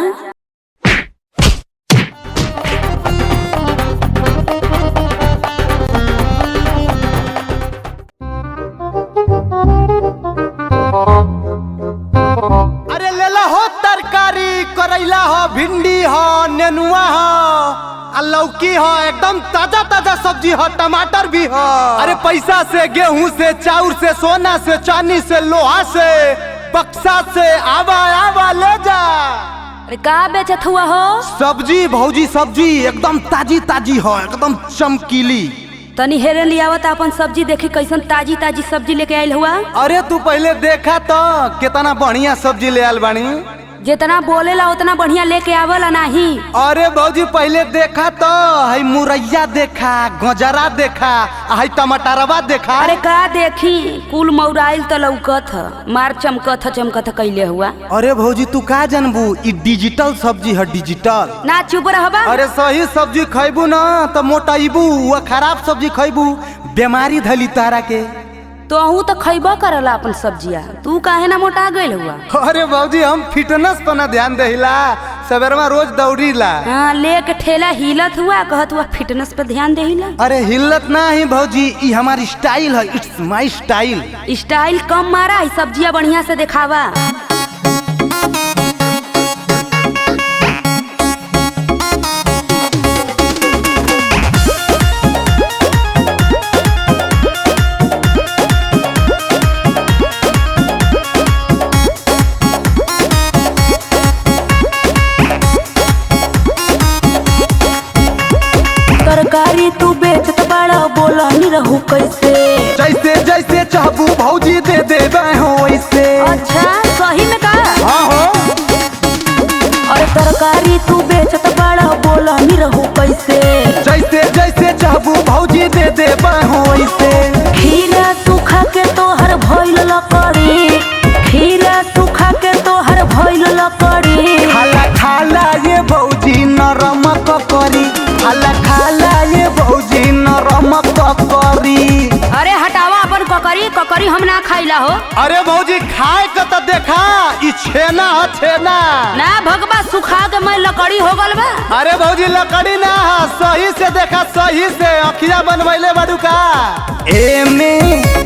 अरे लेला हो तरकारी, करैला हो, भिंडी हो, नेनुआ हो, लौकी हो, एकदम ताजा ताजा सब्जी हो, टमाटर भी हो। अरे पैसा से, गेहूं से, चाउर से, सोना से, चांदी से, लोहा से, बक्सा से, आवा आवा ले जा। अरे का बेचत हुआ हो? सब्जी भौजी, सब्जी एकदम ताजी ताजी हो, एकदम चमकीली। तनी हेरे लियावत अपन सब्जी देखी कैसन ताजी ताजी सब्जी लेके आयल हुआ। अरे तू पहले देखा तो कितना बढ़िया सब्जी ले आल बानी। जितना बोलेला उतना बढ़िया लेके आवला नाही। अरे भौजी पहले देखा तो है मुरैया देखा, गजरा देखा, है टमाटरवा देखा। अरे का देखी, कुल मौराइल तो लौकत ह, मार चमकत कैले हुआ। अरे भौजी तू का जानबू, ई डिजिटल सब्जी है, डिजिटल। ना चुप रहबा। अरे सही सब्जी खैबू ना तो मोटाइबू, वो खराब सब्जी खैबू बीमारी धली तारा के। तो अहू तो खैबा करला अपन सब्जिया, तू काहे ना मोटा गइल हुआ? अरे भौजी हम फिटनेस पर ना ध्यान देहिला, सवेरवा रोज दौड़ीला। हाँ लेके ठेला हिलत हुआ, कहत हुआ फिटनेस पे ध्यान देहिला। अरे हिलत ना ही भौजी, ई हमारी स्टाइल है, इट्स माय स्टाइल। स्टाइल कम मारा है, सब्जिया बढ़िया से दिखावा। तरकारी तू बेचत बड़ा, बोला नहीं रहू कैसे? जैसे जैसे चाहबू भौजी दे देबे हो वैसे। अच्छा सही में का? हाँ हो। अरे तरकारी तू बेचत बड़ा, बोला नहीं रहू कैसे? जैसे जैसे चाहबू भौजी दे देबे हो वैसे। खीरा सूखा के तोहर भइल लकड़ी, खीरा सूखा के तोहर भइल लकड़ी। खाला खाला ये भौजी नरम ककरी, खाला खाला ये भौजी नरम ककरी। अरे हटावा अपन ककरी, ककरी हम ना खाइला हो। अरे भौजी खाए के तो देखा, ई छेना है छेना। ना भगवा सुखा के मैं लकड़ी हो गल बा। अरे भौजी लकड़ी ना है, सही से देखा, सही से अखिया बनवैले बाड़ू का। एमे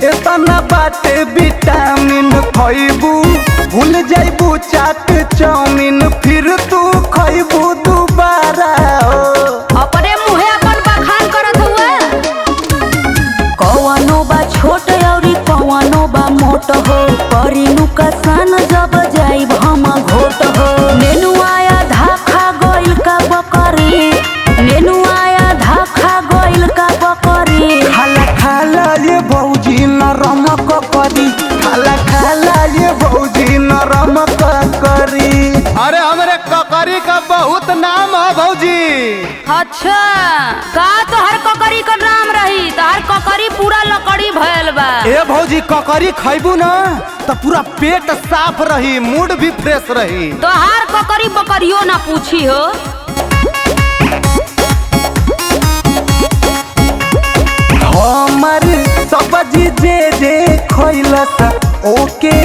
इतना बाटे विटामिन, खइबू भूल जाइबू चाट चाउमीन, फिर तू खइबू दोबारा हो। अपने मुहे अपन बखान करत हुआ। कौनो बा छोट औरी कौनो बा मोट हो, करी नुकसान जब जाइब हम घोट हो। नेनुआया धाखा गइल का बकरी, नेनुआया धाखा गइल का बकरी। खाला खाला ये भौजी नरम ककरी, खाला खाला ये भौजी नरम ककरी। अरे हमरे ककरी का बहुत नाम है भौजी। अच्छा का तोहर ककरी का नाम रही? तोहर ककरी पूरा लकड़ी भयल बा। ए भौजी ककरी खइबू ना तो पूरा पेट साफ रही, मूड भी फ्रेश रही। तोहार ककरी बकरियो ना पूछी हो। हमर सब्जी जे जे खइलस ओके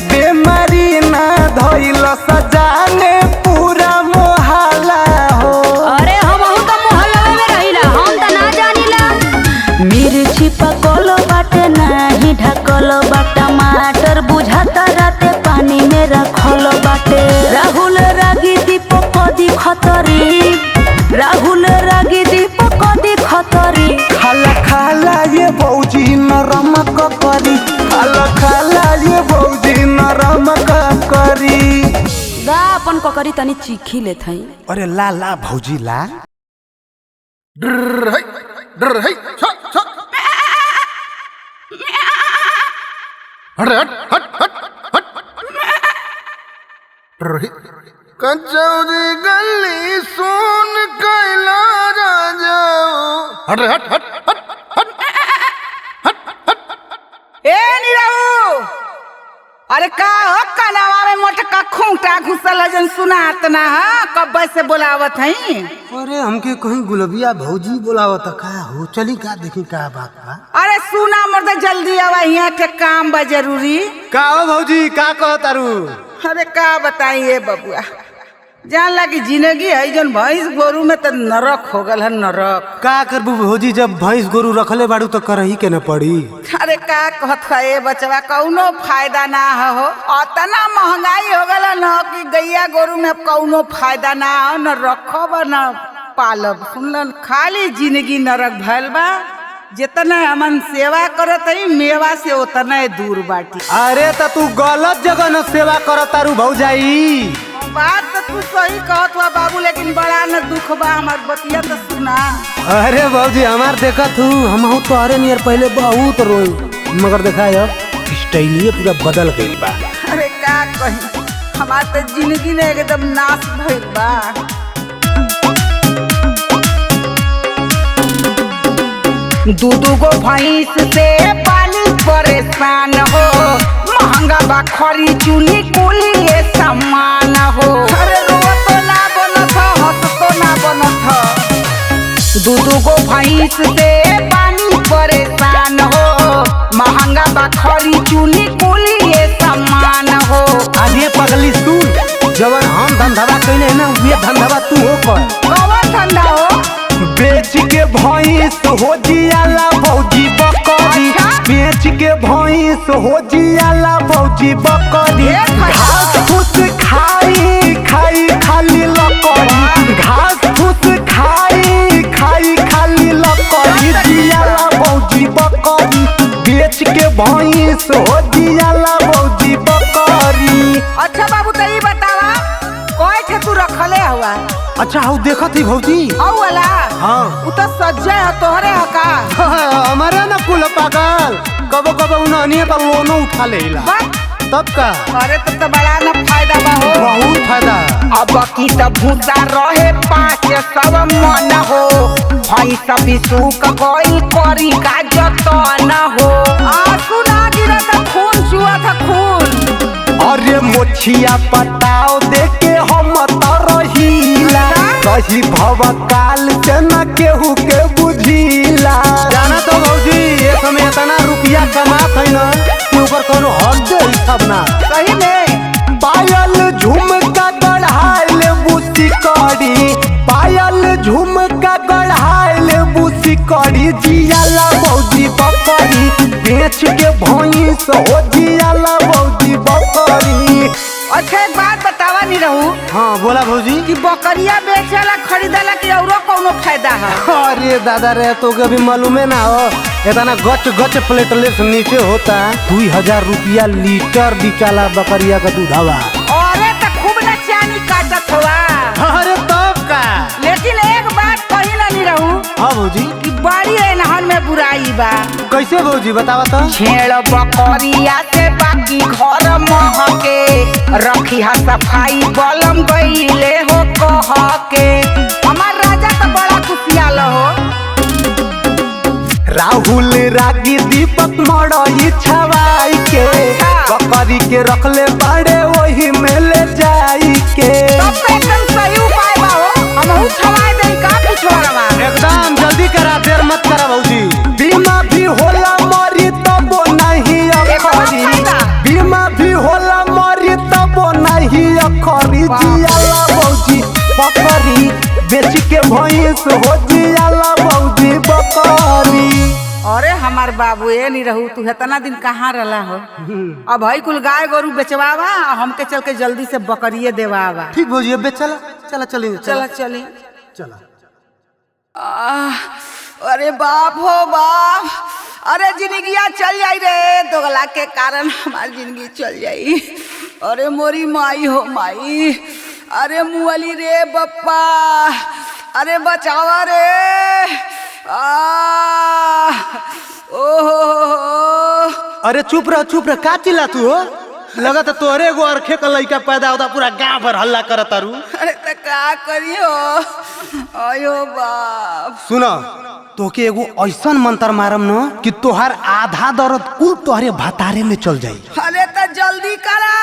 बेमारी ना धइलस, जाने पूरा मोहल्ला हो। अरे हमहू तो मोहल्ला में रहिला, हम तो ना जानिला। मिर्ची पकल बाटे नाही ढकल बा, टमाटर बुझाता राते पानी में रखल बाटे। राहुल रागी दीपक दी खतरी, राहुल रागी दीपक दी खतरी। खाला खाला ये भौजी नरम ककरी, खाला खाला ये भौजी नरम ककरी। दा अपन ककरी तनी चीखी लेत हई। अरे ला ला भौजी ला। कचौरी गली सुन कैला जाओ। हट रे, हट हट हट ए निरहु, अरे का हो कनावा में मोटका खूंटा घुसल है जन सुनात ना हा कब से बोलावत हई। अरे हमके कहीं गुलबिया भौजी बोलावत का हो, चली का देखी का बात बा। अरे सुना मर्द जल्दी आवा, यहाँ के काम बा जरूरी। का हो भौजी, का कह तारू? अरे का बताइए बबुआ, जान लगी जिंदगी है जन भैंस गोरू में तो नरक हो गल है, नरक। का करबू भौजी, जब भैंस गोरू रखले बाड़ू तो करही के न पड़ी। अरे का कहत है बचवा, कौनो फायदा ना हो, अतना महंगाई हो गल न कि गैया गोरू में कौनो फायदा ना हो, न रखब न पालब। सुनलन, खाली जिंदगी नरक भैल बा। जितना हमन सेवा करत है मेवा से उतना दूर बाटी। अरे तो तू गलत जगह न सेवा करत तारू भौजाई। बात तो तू सही कहत हुआ बाबू, लेकिन बड़ा न दुख बा, हमार बतिया तो सुना। अरे भौजी हमार देखत हूँ, हम तोहरे नियर पहले बहुत रोई, मगर देखा अब स्टाइलिए पूरा बदल गई बा। अरे का कही, हमार तो जिंदगी ने एकदम नाश भइल बा। दू गो भैंस से पानी परेशान हो, महंगा बा खरी चूनी कुली ये सामान हो। अरे रोतो ना बनत ह, हंसतो ना बनत ह। दू गो भैंस से पानी परेशान हो, महंगा बा खरी चूनी कुली ये सामान हो। आगे पगली सुन, जवन हम धंधवा कइले ना वे धंधवा तू हो कर। कौन धंधा हो? बेच के भैंस हो जियाला भौजी बकरी, बेच के भैंस हो जियाला भौजी बकरी। घास फूस खाई खाई खाली लकड़ी, घास फूस खाई खाई खाली लकड़ी, जियाला भौजी बकरी। बेच के भैंस हो जियाला भौजी बकरी। अच्छा बाबू, तो ये बतावा कोई थे तू रखले हुआ? अच्छा हूँ देखत ही भौजी। औ वाला? हाँ। उ तो सज्जे है तोहरे है का? हमारे ना कुल पागल, कबो कबो उन्हें पर लोनो उठा लेला। तब का? अरे तो बड़ा न फायदा बा हो। बहुत फायदा। अब की तो भूसा रहे 500 मन हो, भैंस भी सूख गई करी का जतन हो। आंसू ना गिरा था, खून चुआ था खून। अरे मोछिया पटाओ देके हम तरहीला, कही भव काल से न केहू के बुझीला। जाना तो भौजी, ये समय इतना रुपया कमात है ना कि ऊपर कोनो हद हिसाब ना। सही में पायल झुमका गढ़ाइल बूसी कड़ी, पायल झुमका गढ़ाइल बूसी कड़ी, जियाला भौजी बकरी। बेच के भैंस हो जियाला भौजी बकरी। अच्छा एक बात बतावा नहीं रहू। हाँ बोला भौजी। कि बकरिया बेचला खरीदला कि औरो कोनो फायदा है? अरे दादा रे, तो कभी मालूम ना हो, इतना गच गच प्लेटलेट नीचे होता 2000 रुपया लीटर बिकाला बकरिया का दूधवा। अरे तो खूब न चानी काटत हुआ। अरे तब का? लेकिन एक बात कही ना नहीं रहू। हाँ भौजी। कि बड़ी एनहन में बुराई बा। कैसे भौजी बतावा तो? छेड़ बकरिया से बाकी घर महके, रखी हा सफाई बलम गईले हो कह के। हमार राजा तो बड़ा खुशियाल हो। राहुल रागी दीपक मड़ई छवाई के, बकरी के रखले बड़े वही में ले जाई के। तब तो एकदम सही उपाय बा हो, हमहू छवाई दे का पिछवाड़वा। एकदम जल्दी करा, देर मत करा भौजी। बीमा भी होला मरी तब नहीं अखरी, बीमा भी होला मरी तब नहीं अखरी, जियाला भौजी बकरी। बेच के भैंस हो जियाला भौजी बकरी। अरे हमार बाबू ये नहीं रहू, तू इतना दिन कहाँ रहा हो? अब भाई कुल गाय गोरू बेचवावा, हमके चल के जल्दी से बकरिए देवावा। ठीक भौजी, अब चला चला चलेंगे। चला चली चला। अरे बाप हो बाप, अरे जिंदगिया चल जाई रे, दोगला के कारण हमारी जिंदगी चल जाई। अरे मोरी माई हो माई, अरे मुअली रे बप्पा, अरे बचावा रे। ओहो अरे चुप रह, का चिल्ला तू हो? लगत तोरे एगो अरखे का लइका पैदा होता पूरा गांव भर हल्ला करत तारू। अरे त का करियो अयो बाप। सुनो तोके एगो ऐसन मंत्र मारम न कि तोहार आधा दर्द कुल तोहरे भतारे में चल जाई। अरे त जल्दी करा।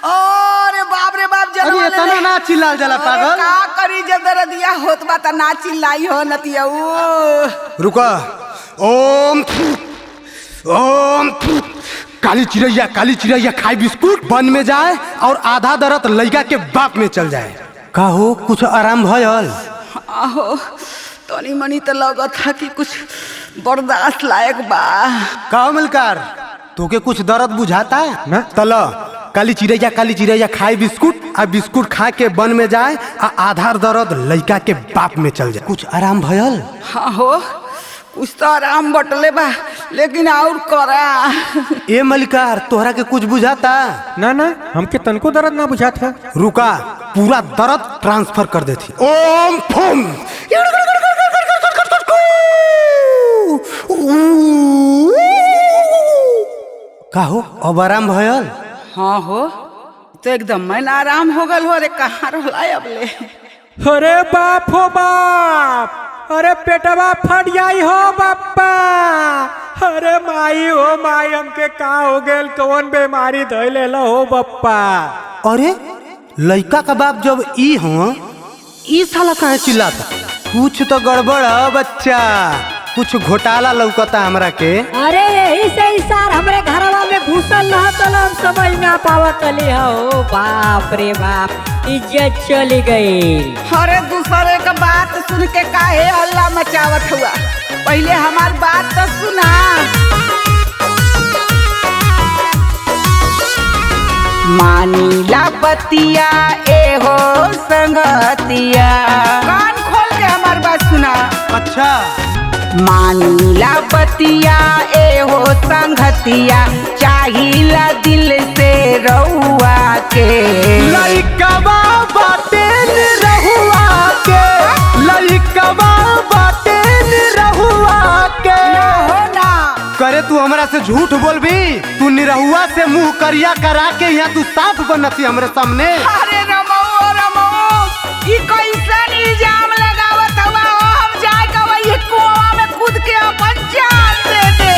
अरे बाप रे बाप अरे इतना ना चिल्लाल जाला पागल। का करी जब दर्दिया होत बा त ना चिल्लाई हो नतिया। रुका। ओम काली चिड़ैया खाई बिस्कुट बन में जाए और आधा दर्द लइका के बाप में चल जाए। का हो कुछ आराम भयल? आहो तनी मनी तो लगत था कि कुछ बर्दाश्त लायक बा। का हो मिलकर तोके कुछ दर्द बुझाता है ना? तला काली चिड़ैया खाई बिस्कुट आ बिस्कुट खा के बन में जाए आ आधा दर्द लइका के बाप में चल जाए। कुछ आराम भयल? हाँ हो कुछ तो आराम बटले बा लेकिन और करा। ए मलिकार तोहरा के कुछ बुझाता? ना ना हमके तनको दर्द ना बुझाता। रुका पूरा दर्द ट्रांसफर कर देती। ओम फुम का हो अब आराम भयल? हाँ हो तो एकदम मैं आराम हो गल हो। अरे कहाँ रहला अब ले। अरे बाप हो बाप, अरे पेटवा फट जाई हो बापा। अरे माई हो माई हमके का हो गेल, कौन बीमारी धइले हो बापा। अरे लइका का बाप जब ई हो ई साला कहाँ चिल्लाता? कुछ तो गड़बड़ है बच्चा, कुछ घोटाला लौकता हमरा के। अरे यही से ही सार हमरे घरवा में घुसल रहा तो हम समझ ना पावत हो। बाप रे बाप इज्जत चली गई। अरे दूसरे का बात सुन के काहे हल्ला मचावत हुआ? पहले हमार बात तो सुना। मानीला बतिया ए हो संगतिया। कान खोल के हमार बात सुना। अच्छा मानीला बतिया ए हो संगतिया, चाहिला दिल से रहुआ के। लइकवा बाटे रहुआ के, लइकवा बाटे रहुआ के। हो ना करे तू हमरा से झूठ बोलबी? तू निरहुआ से मुंह करिया करा के यहाँ तू साफ बनती हमरे सामने। अरे रमो ई कैसन इल्जाम लगावत हवा? हम जाए का वही कुआं में कूद के अपन जान दे दे।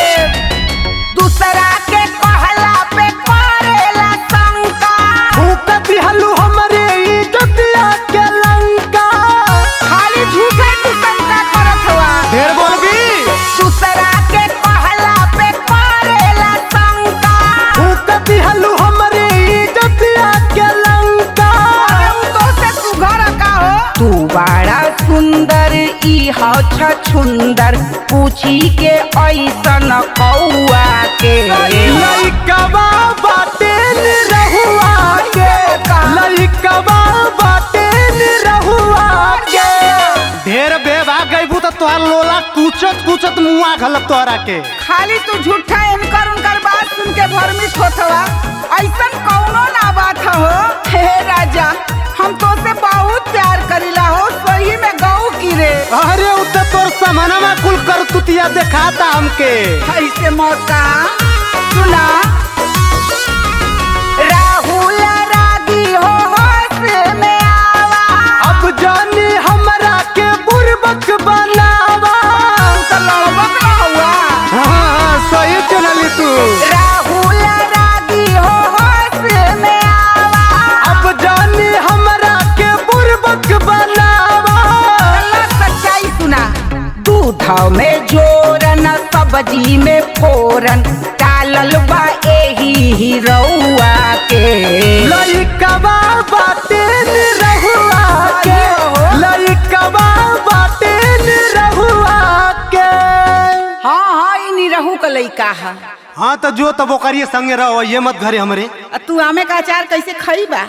दूसरा के कहला पे करेला शंका। भूकत हलू हमरे इज्जतिया के लंका। खाली झूठे की शंका करत हवा। ढेर बोलबी? दूसरा के कहला पे करेला शंका। भूकत हलू हमरे इज्जतिया के लंका। तू बड़ा सुंदर ई हो छछुंदर, पूछी के ऐसन कौआ के। लइकवा बाटे रहुआ के, लइकवा बाटे रहुआ के। ढेर बेबा गईबू तो तोहार लोला कुचत मुआ घलत तोहरा के। खाली तू झूठा इनकर उनकर बात सुन के भरमित होत हवा। ऐसन कौनो ना बात हो। हे राजा हम तो से बहुत प्यार करीला हो, सही में गऊ की रे। अरे उते तोर समानमा कुल कर तुतिया दिखाता हमके। ऐसे मौत कहा सुना। राहुल रागी हो होश में आवा। अब जानी हमरा के बुरबक बनावा। तो लड़बक ना हुआ। हाँ सही चलली तू। राहुल रागी हो होश में आवा। अब जानी हमरा के बुरबक बनावा। सच्चाई सुना। दूध में जोरन सब्जी में फोरन, डालल बा एही रउआ के। लइकवा बाटे रहुआ के, लइकवा बाटे रहुआ के। हाँ ई निरहू का लइका है। हाँ तो जो तब ओकरिए संगे रहो, ये मत घरे हमरे। तू आमे का अचार कैसे खइबा?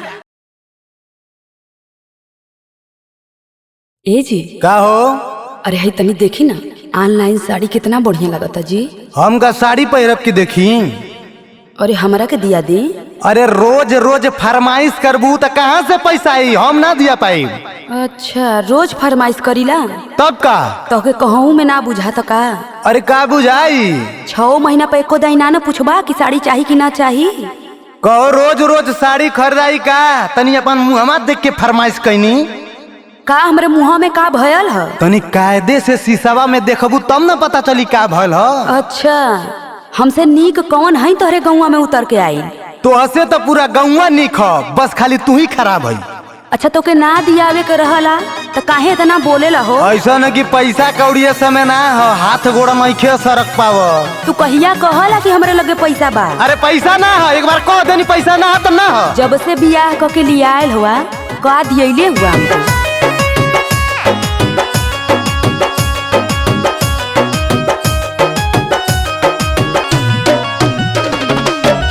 ए जी का हो? अरे है तनी देखी ना ऑनलाइन साड़ी कितना बढ़िया लगता जी। हमका साड़ी पहिरब की देखी। अरे हमरा के दिया दी। अरे रोज रोज फरमाइश करबू तो कहाँ से पैसा आई? हम ना दिया पाई। अच्छा रोज फरमाइश करीला तब का? तो के कहूँ में ना बुझा तो का? अरे का बुझाई? 6 महीना पे एको दाइना न पूछबा कि साड़ी चाही कि ना चाही। कहो रोज रोज साड़ी खरीदाई का तनी अपन मुहमा देख के फरमाइश कैनी का हमरे मुँह में का भयल है? तनी कायदे से शीशवा में देखबू तब न पता चली का भयल ह। अच्छा हमसे नीक कौन है तोहरे गौवा में उतर के आई? तो हसे तो पूरा गौवा निक ह, बस खाली तू ही खराब है। अच्छा तोके ना दियावे के रहला तो काहे इतना बोलेला हो? ऐसा न कि पैसा कौड़िया समय ना हो, हाथ गोड़ मैखे सरक पाव। तू कहिया कहला कि हमरे लगे पैसा बा? अरे पैसा ना है, एक बार कह देनी पैसा ना है तो ना है। जब से बियाह क के लिए आयल हुआ का दियले हुआ हमको?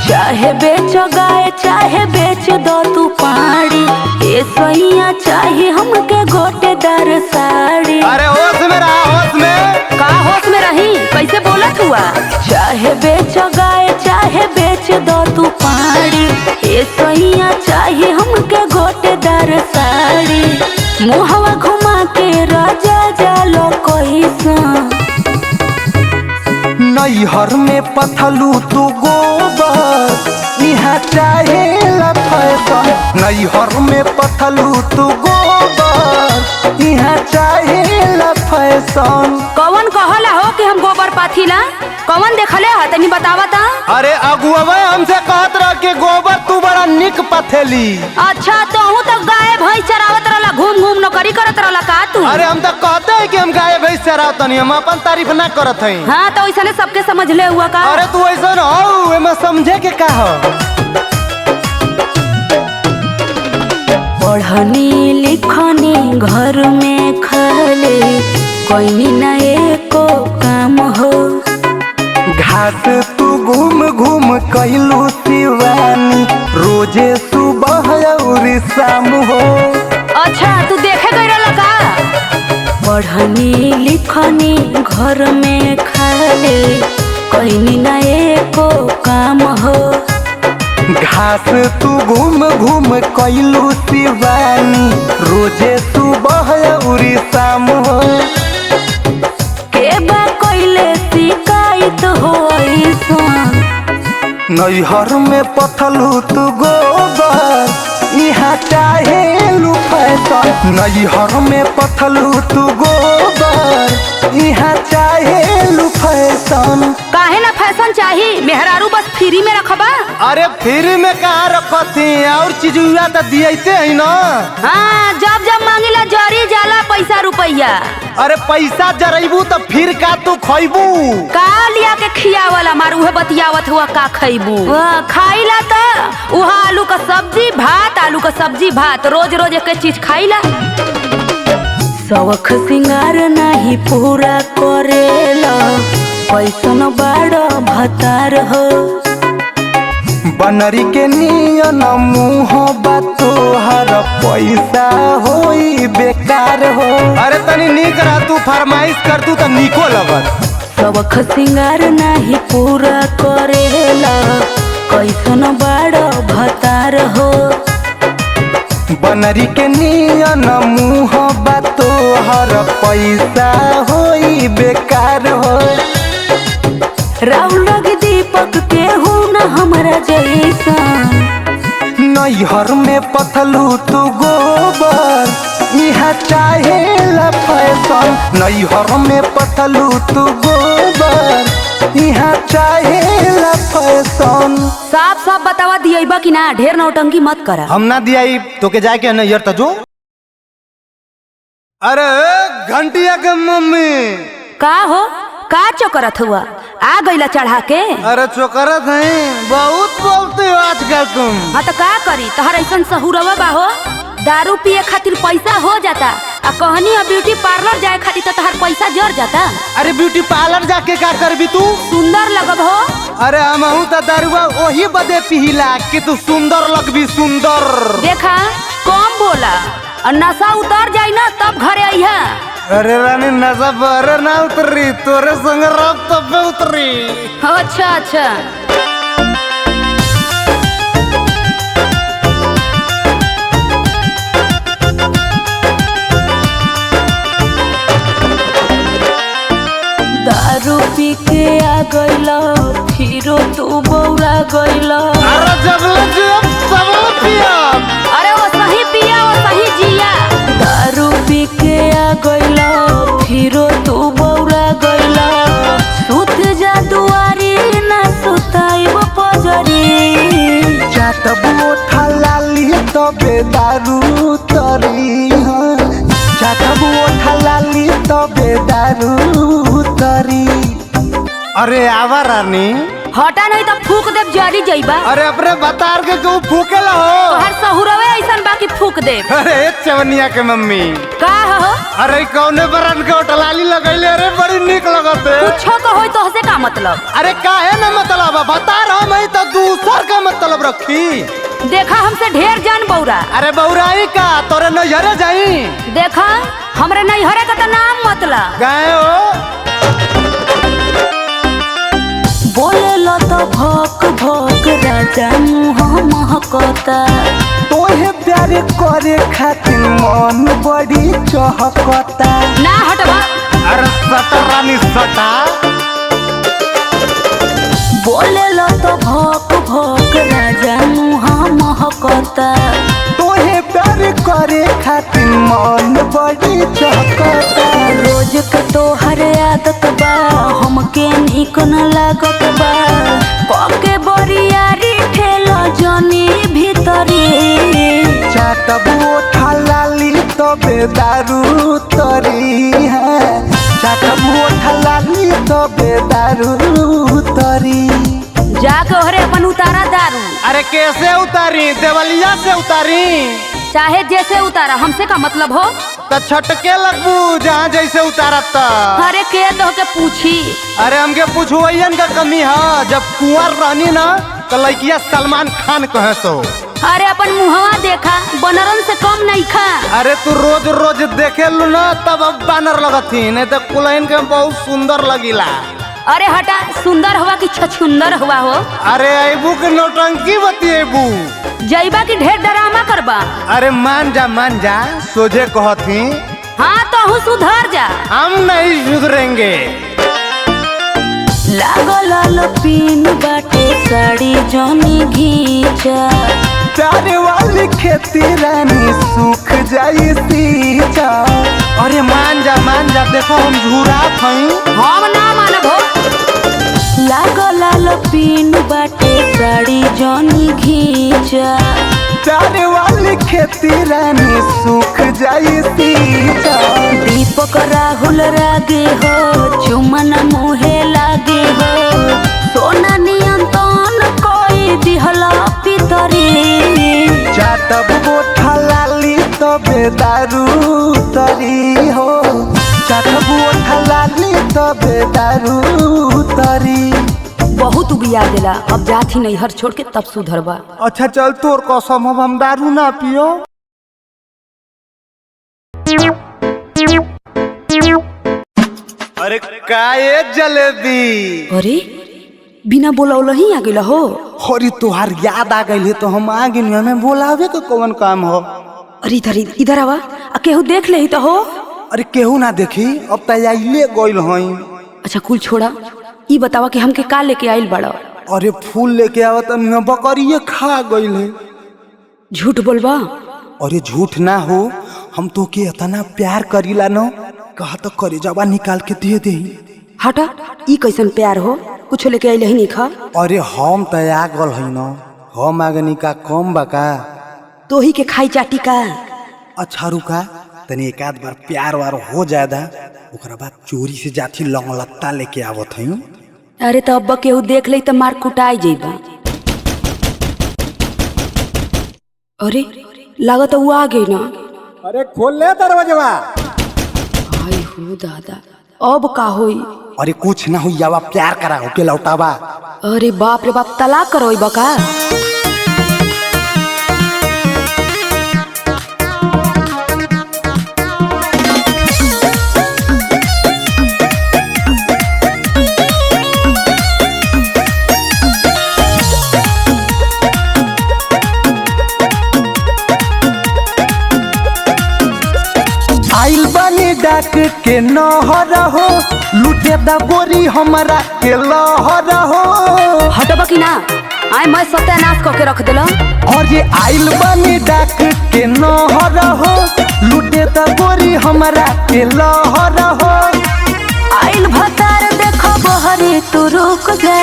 चाहे बेच गाय चाहे बेच दो तू पाड़ी, ए सैया चाहे हमके गोटेदार साड़ी। अरे होश में रहा, होश में का होश में रही? कैसे बोलत हुआ? चाहे बेच गाय चाहे बेच दो तू पाड़ी, ए सैया चाहे हमके गोटेदार साड़ी। मुहवा घुमा के राजा जालो कैसा नैहर में पथलू तू गोबर यहाँ चाहे फैशन। नैहर में पथलू तू गोबर यहाँ चाहे फैशन। कौन कहला हो कि हम गोबर पाथीला? कौन देखले है तनी बतावा ता? अरे अगुआ हमसे कहत रह के गोबर तू बड़ा निक पथेली। अच्छा तो हूँ तो गाय भैंस चरावत रहला, घूम घूम नौकरी करत रहला का तू? अरे हम तो कहते हैं कि हम गाय भैंस चरावत नहीं, हम अपन तारीफ ना करत हैं। हाँ तो ऐसा सबके समझ ले हुआ का? अरे तू ऐसा हो एमे समझे के का हो? पढ़नी लिखनी घर में खाले कोई न एको काम हो। घाट तू घूम घूम कैलू शिवानी, रोजे सुबह और शाम हो। अच्छा तू देखे गई रहला का? पढ़नी लिखनी घर में खाले कोई न एको काम हो। घास तू घूम घूम कैलू शिवानी, रोजे सुबह और शाम हो। के बा कोइले शिकायत हो ऐसन? नैहर में पथलू तू गोबर यहाँ चाहे लू फैशन। नैहर में पथलू तू गोबर यहाँ चाहे लू फैशन। काहे ना फैशन चाहिए? मेहरारू बस फ्री में रखबा? अरे फ्री में कहाँ रखती और चीज तो दियते है ना। हाँ जब जब मांगिला जरी जाला पैसा रुपया। अरे पैसा जरेबू तो फिर का तू खैबू? का लिया के खियावला मार उहे बतियावत हुआ का खैबू? खाइला तो उहा आलू का सब्जी भात, आलू का सब्जी भात, रोज रोज एक चीज खाइला। शौख सिंगार नहीं पूरा करेला, पैसन बाड़ भतार हो। बनरी के नियन मुँह तोहर पैसा होई बेकार हो। अरे तनी निक रह, तू फरमाइश कर तू तो निको लगत। शौख सिंगार नहीं पूरा करेला, कैसन बाड़ भतार हो। बनरी के नियन मुँह तोहर पैसा होई बेकार हो। राहुल लग दीपक के हो न हमरा जैसन। नैहर में पथलू तू गोबर यहाँ चाहे फैशन। नैहर में पथलू तू गोबर यहाँ चाहे फैशन। साफ साफ बतावा दियबा कि ना? ढेर नौटंकी मत करा। हम ना दिया तो के जाके नैहर तजो। अरे घंटिया के मम्मी का हो? का चोकरत हुआ? आ गईला चढ़ा के? अरे चोकरत है, बहुत बोलते हो आजकल तुम। हाँ तो का करी? तहर ऐसा सहूरवा बा हो? दारू पिए खातिर पैसा हो जाता आ कहनी ब्यूटी पार्लर जाए खातिर तो तहर पैसा जर जाता। अरे ब्यूटी पार्लर जाके का करबी तू? सुंदर लगब हो। अरे हमहू तो दारुआ वही बदे पिहिला कि तू सुंदर लगबी सुंदर। देखा कम बोला और नशा उतर जाई ना तब घरे आइहा। अरे रानी नशा बरे ना उतरी, तोरे संग रब तब पे उतरी। अच्छा अच्छा दारू पी के आ गईला फिर तू बौरा गईला। अरे जब ले तबे दारू तरी चाटब ओठा लाली तबे दारू तरी। अरे आवा रानी। हटा नहीं तो फूक देब जरी जइबा। अरे अपने बतार के क्यों फूकेला हो? तोहर सहुरवे ऐसन बाकी फूक दे। अरे चवनिया के मम्मी का हो? अरे कौने बरन के ओठलाली लगैले? अरे बड़ी निक लगते। कुछो तो होई तो से का मतलब? अरे काहे ना मतलब बता रहा मैं तो दूसर का मतलब रखी। देखा हमसे ढेर जान बौरा। अरे बौराई का तोरे नैहरे जाई। देखा हमरे नैहरे का तो नाम मतलब गए हो बोले लो तो भोक भोक राजा मुँह महकता। तोहे प्यार करे खातिर मन बड़ी चहकता। ना हटवा। अरे सटा रानी सटा। बोले लो तो भोक भोक राजा मुँह महकता। तोहे प्यार करे खातिर मन बड़ी चहकता। रोज के तोहर आदत बा हमके निक न लागत बा। पके बोरियारी ठेलो जनी भीतरी। चाटब ओठा लाली तबे दारू तरी है। चाटब ओठा लाली तबे दारू तरी। जाके ओहरे अपन उतारा दारू। अरे कैसे उतारी? देवलिया से उतारी चाहे जैसे उतारा हमसे का मतलब हो? तो छटके लगबू जहाँ जैसे उतारत। अरे के तो के पूछी। अरे हमके पूछुअन का कमी है। जब कुंवर रहनी ना तो लड़किया सलमान खान कहे सो। अरे अपन मुहवा देखा बनरन से कम नहीं खा। अरे तू रोज रोज देखे लू ना तब अब बानर लगती नहीं तो कुलैन के बहुत सुंदर लगिला। अरे हटा सुंदर हुआ कि छछुंदर हुआ हो? अरे अबू के नौटंकी बती अबू जइबा की ढेर डरामा करबा। अरे मान जा सोझे कहती। हाँ तो हूँ सुधर जा। हम नहीं सुधरेंगे। लागो लाल पीन बाटे साड़ी जोनी घींचा। प्यारे वाली खेती रानी सूख जाई सींचा। अरे मान जा देखो हम झूरा थई। हम ना मानबो। लागो लाल पीन बाटे साड़ी जोनी घींचा। प्यारे वाली खेती रानी सूख जाई सींचा। दीपक राहुल रागे हो चुमन मुहे लागे हो। सोना नियंत्रण कोई दिहला पितरी। चाटब ओठा लाली तबे दारू तरी हो। चाटब ओठा लाली तबे दारू तरी। बहुत उबिया देला अब जाथी नैहर छोड़ के तब सुधरबा। अच्छा चल तोर कसम हम दारू ना पियो। अरे काये जलेबी? अरे बिना बोलौल ही आ गेला हो। अरे तुहार याद आ गई तो हम आ गए। हमें बोलावे के कौन काम हो? अरे इधर आवा केहू देख ले तो हो। अरे केहू ना देखी अब तैयारी गइल हई। अच्छा कुल छोड़ा ई बतावा कि हमके का लेके आइल बड़ा? अरे फूल लेके आवत बकरिए खा गइल है। झूठ बोलबा? अरे झूठ ना हो हम तो के इतना प्यार करीला न कहा तो करे जवा निकाल के दे दे। हटा ई कैसन प्यार हो? कुछ लेके आइल ही नहीं खा। अरे हम तया गल है न हम आगनी का कम बका तो ही के खाई चाटी का। अच्छा रुका तनी एक आध बार प्यार वार हो जादा ओकरा बाद चोरी से जाती लंगलत्ता लेके आवत हई। अरे तो अब्बा केहू देख ले तो मार कुटाई जेबा। अरे लागत वो आ गई ना। अरे खोल ले दरवाजा। आई हो दादा अब का होई? अरे कुछ ना हुई जावा प्यार करा होके लौटावा। अरे बाप रे बाप तलाक करोई बका। आइल बानी डाक के नहर हो लुटे दा गोरी हमारा के लहर हो। हटबा की ना आय मैं सत्यानाश करके रख दिला। और ये आइल बानी डाक के नहर हो लुटे दा गोरी हमारा के लहर हो। आइल भतार देखो बहरी तू रुक जा।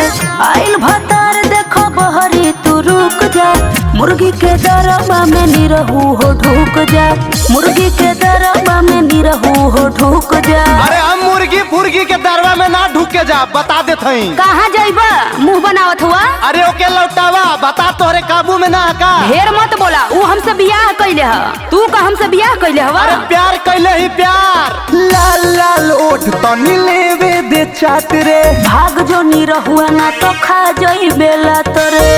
आइल भतार देखो बहरी तू रुक जा। मुर्गी के दरबा में निरहू हो ढूक जा, मुर्गी के दरबा में निरहू हो ढूक जा। अरे हम मुर्गी फुर्गी के दरवा में ना ढुके जा, बता देत हई। कहाँ जाइबा मुंह बनावत हुआ? अरे ओके लौटावा, बता तोहरे काबू में ना है का? ढेर मत बोला, ऊ हमसे बियाह कैले ह, तू का हमसे बियाह कैले हवा? अरे प्यार कैले ही प्यार। लाल लाल ओठ तनी लेवे दे चाट रे, भाग जो निरहुआ ना तो खा जाई बेला तोरे।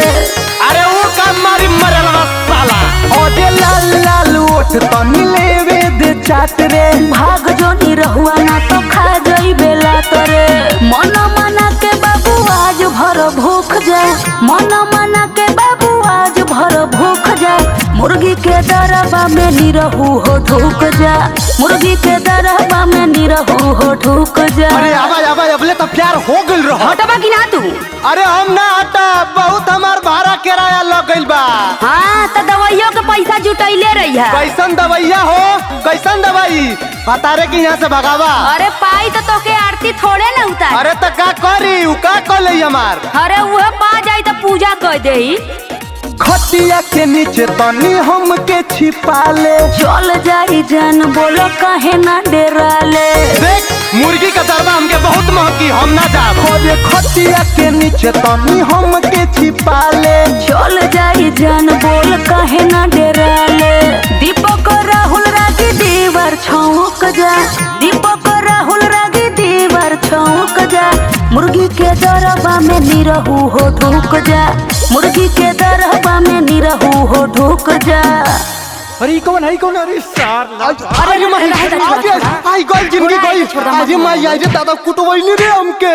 अरे वो का मारी मरलवा साला। ओजे लाल लाल ओठ तनी लेवे दे चाट रे, भाग जो निरहुआ ना तो खा जाई बेला तोरे। मन मना के बाबू आज भर भूख जा, मन मना के बाबू आज भर भूख जा। मुर्गी के दरबा में निरहू हो ढूक जा, मुर्गी के दरबा में निरहू हो ढूक जा। अरे आवाज आवाज अबले तो प्यार हो गइल रह। हटबा कि ना तू? अरे हम ना हटा, बहुत हमार भाड़ा किराया लग गइल बा। हाँ तो दवाइयों के पैसा जुटैले रही है। कैसन दवाइया हो, कैसन दवाई बता रे कि यहाँ से भगावा। अरे पाई तो तोके आरती थोड़े ना उतार। अरे तो का करी, उ का कल हमार। अरे वह पा जाई तो पूजा कर दे। खटिया के नीचे तनी हमके छिपा ले, चल जाई जान बोलो काहे ना डेरा ले। देख मुर्गी का दरबा हमके बहुत महकी, हम ना जाब। खोजे खटिया के नीचे तनी हमके छिपा ले, चल जाई जान बोल काहे ना डेरा ले। दीपक राहुल रागी दीवार छौक जा, दीपक राहुल रागी दीवार छौक जा। मुर्गी के दरबा में निरहू हो ढूक जा, मुर्गी के दरबा में निरहू हो ढूक जा। अरे कौन है कौन? अरे सार अरे माई आई गई जिंदगी गई। अरे माई आई रे दादा कुटवैली रे हमके।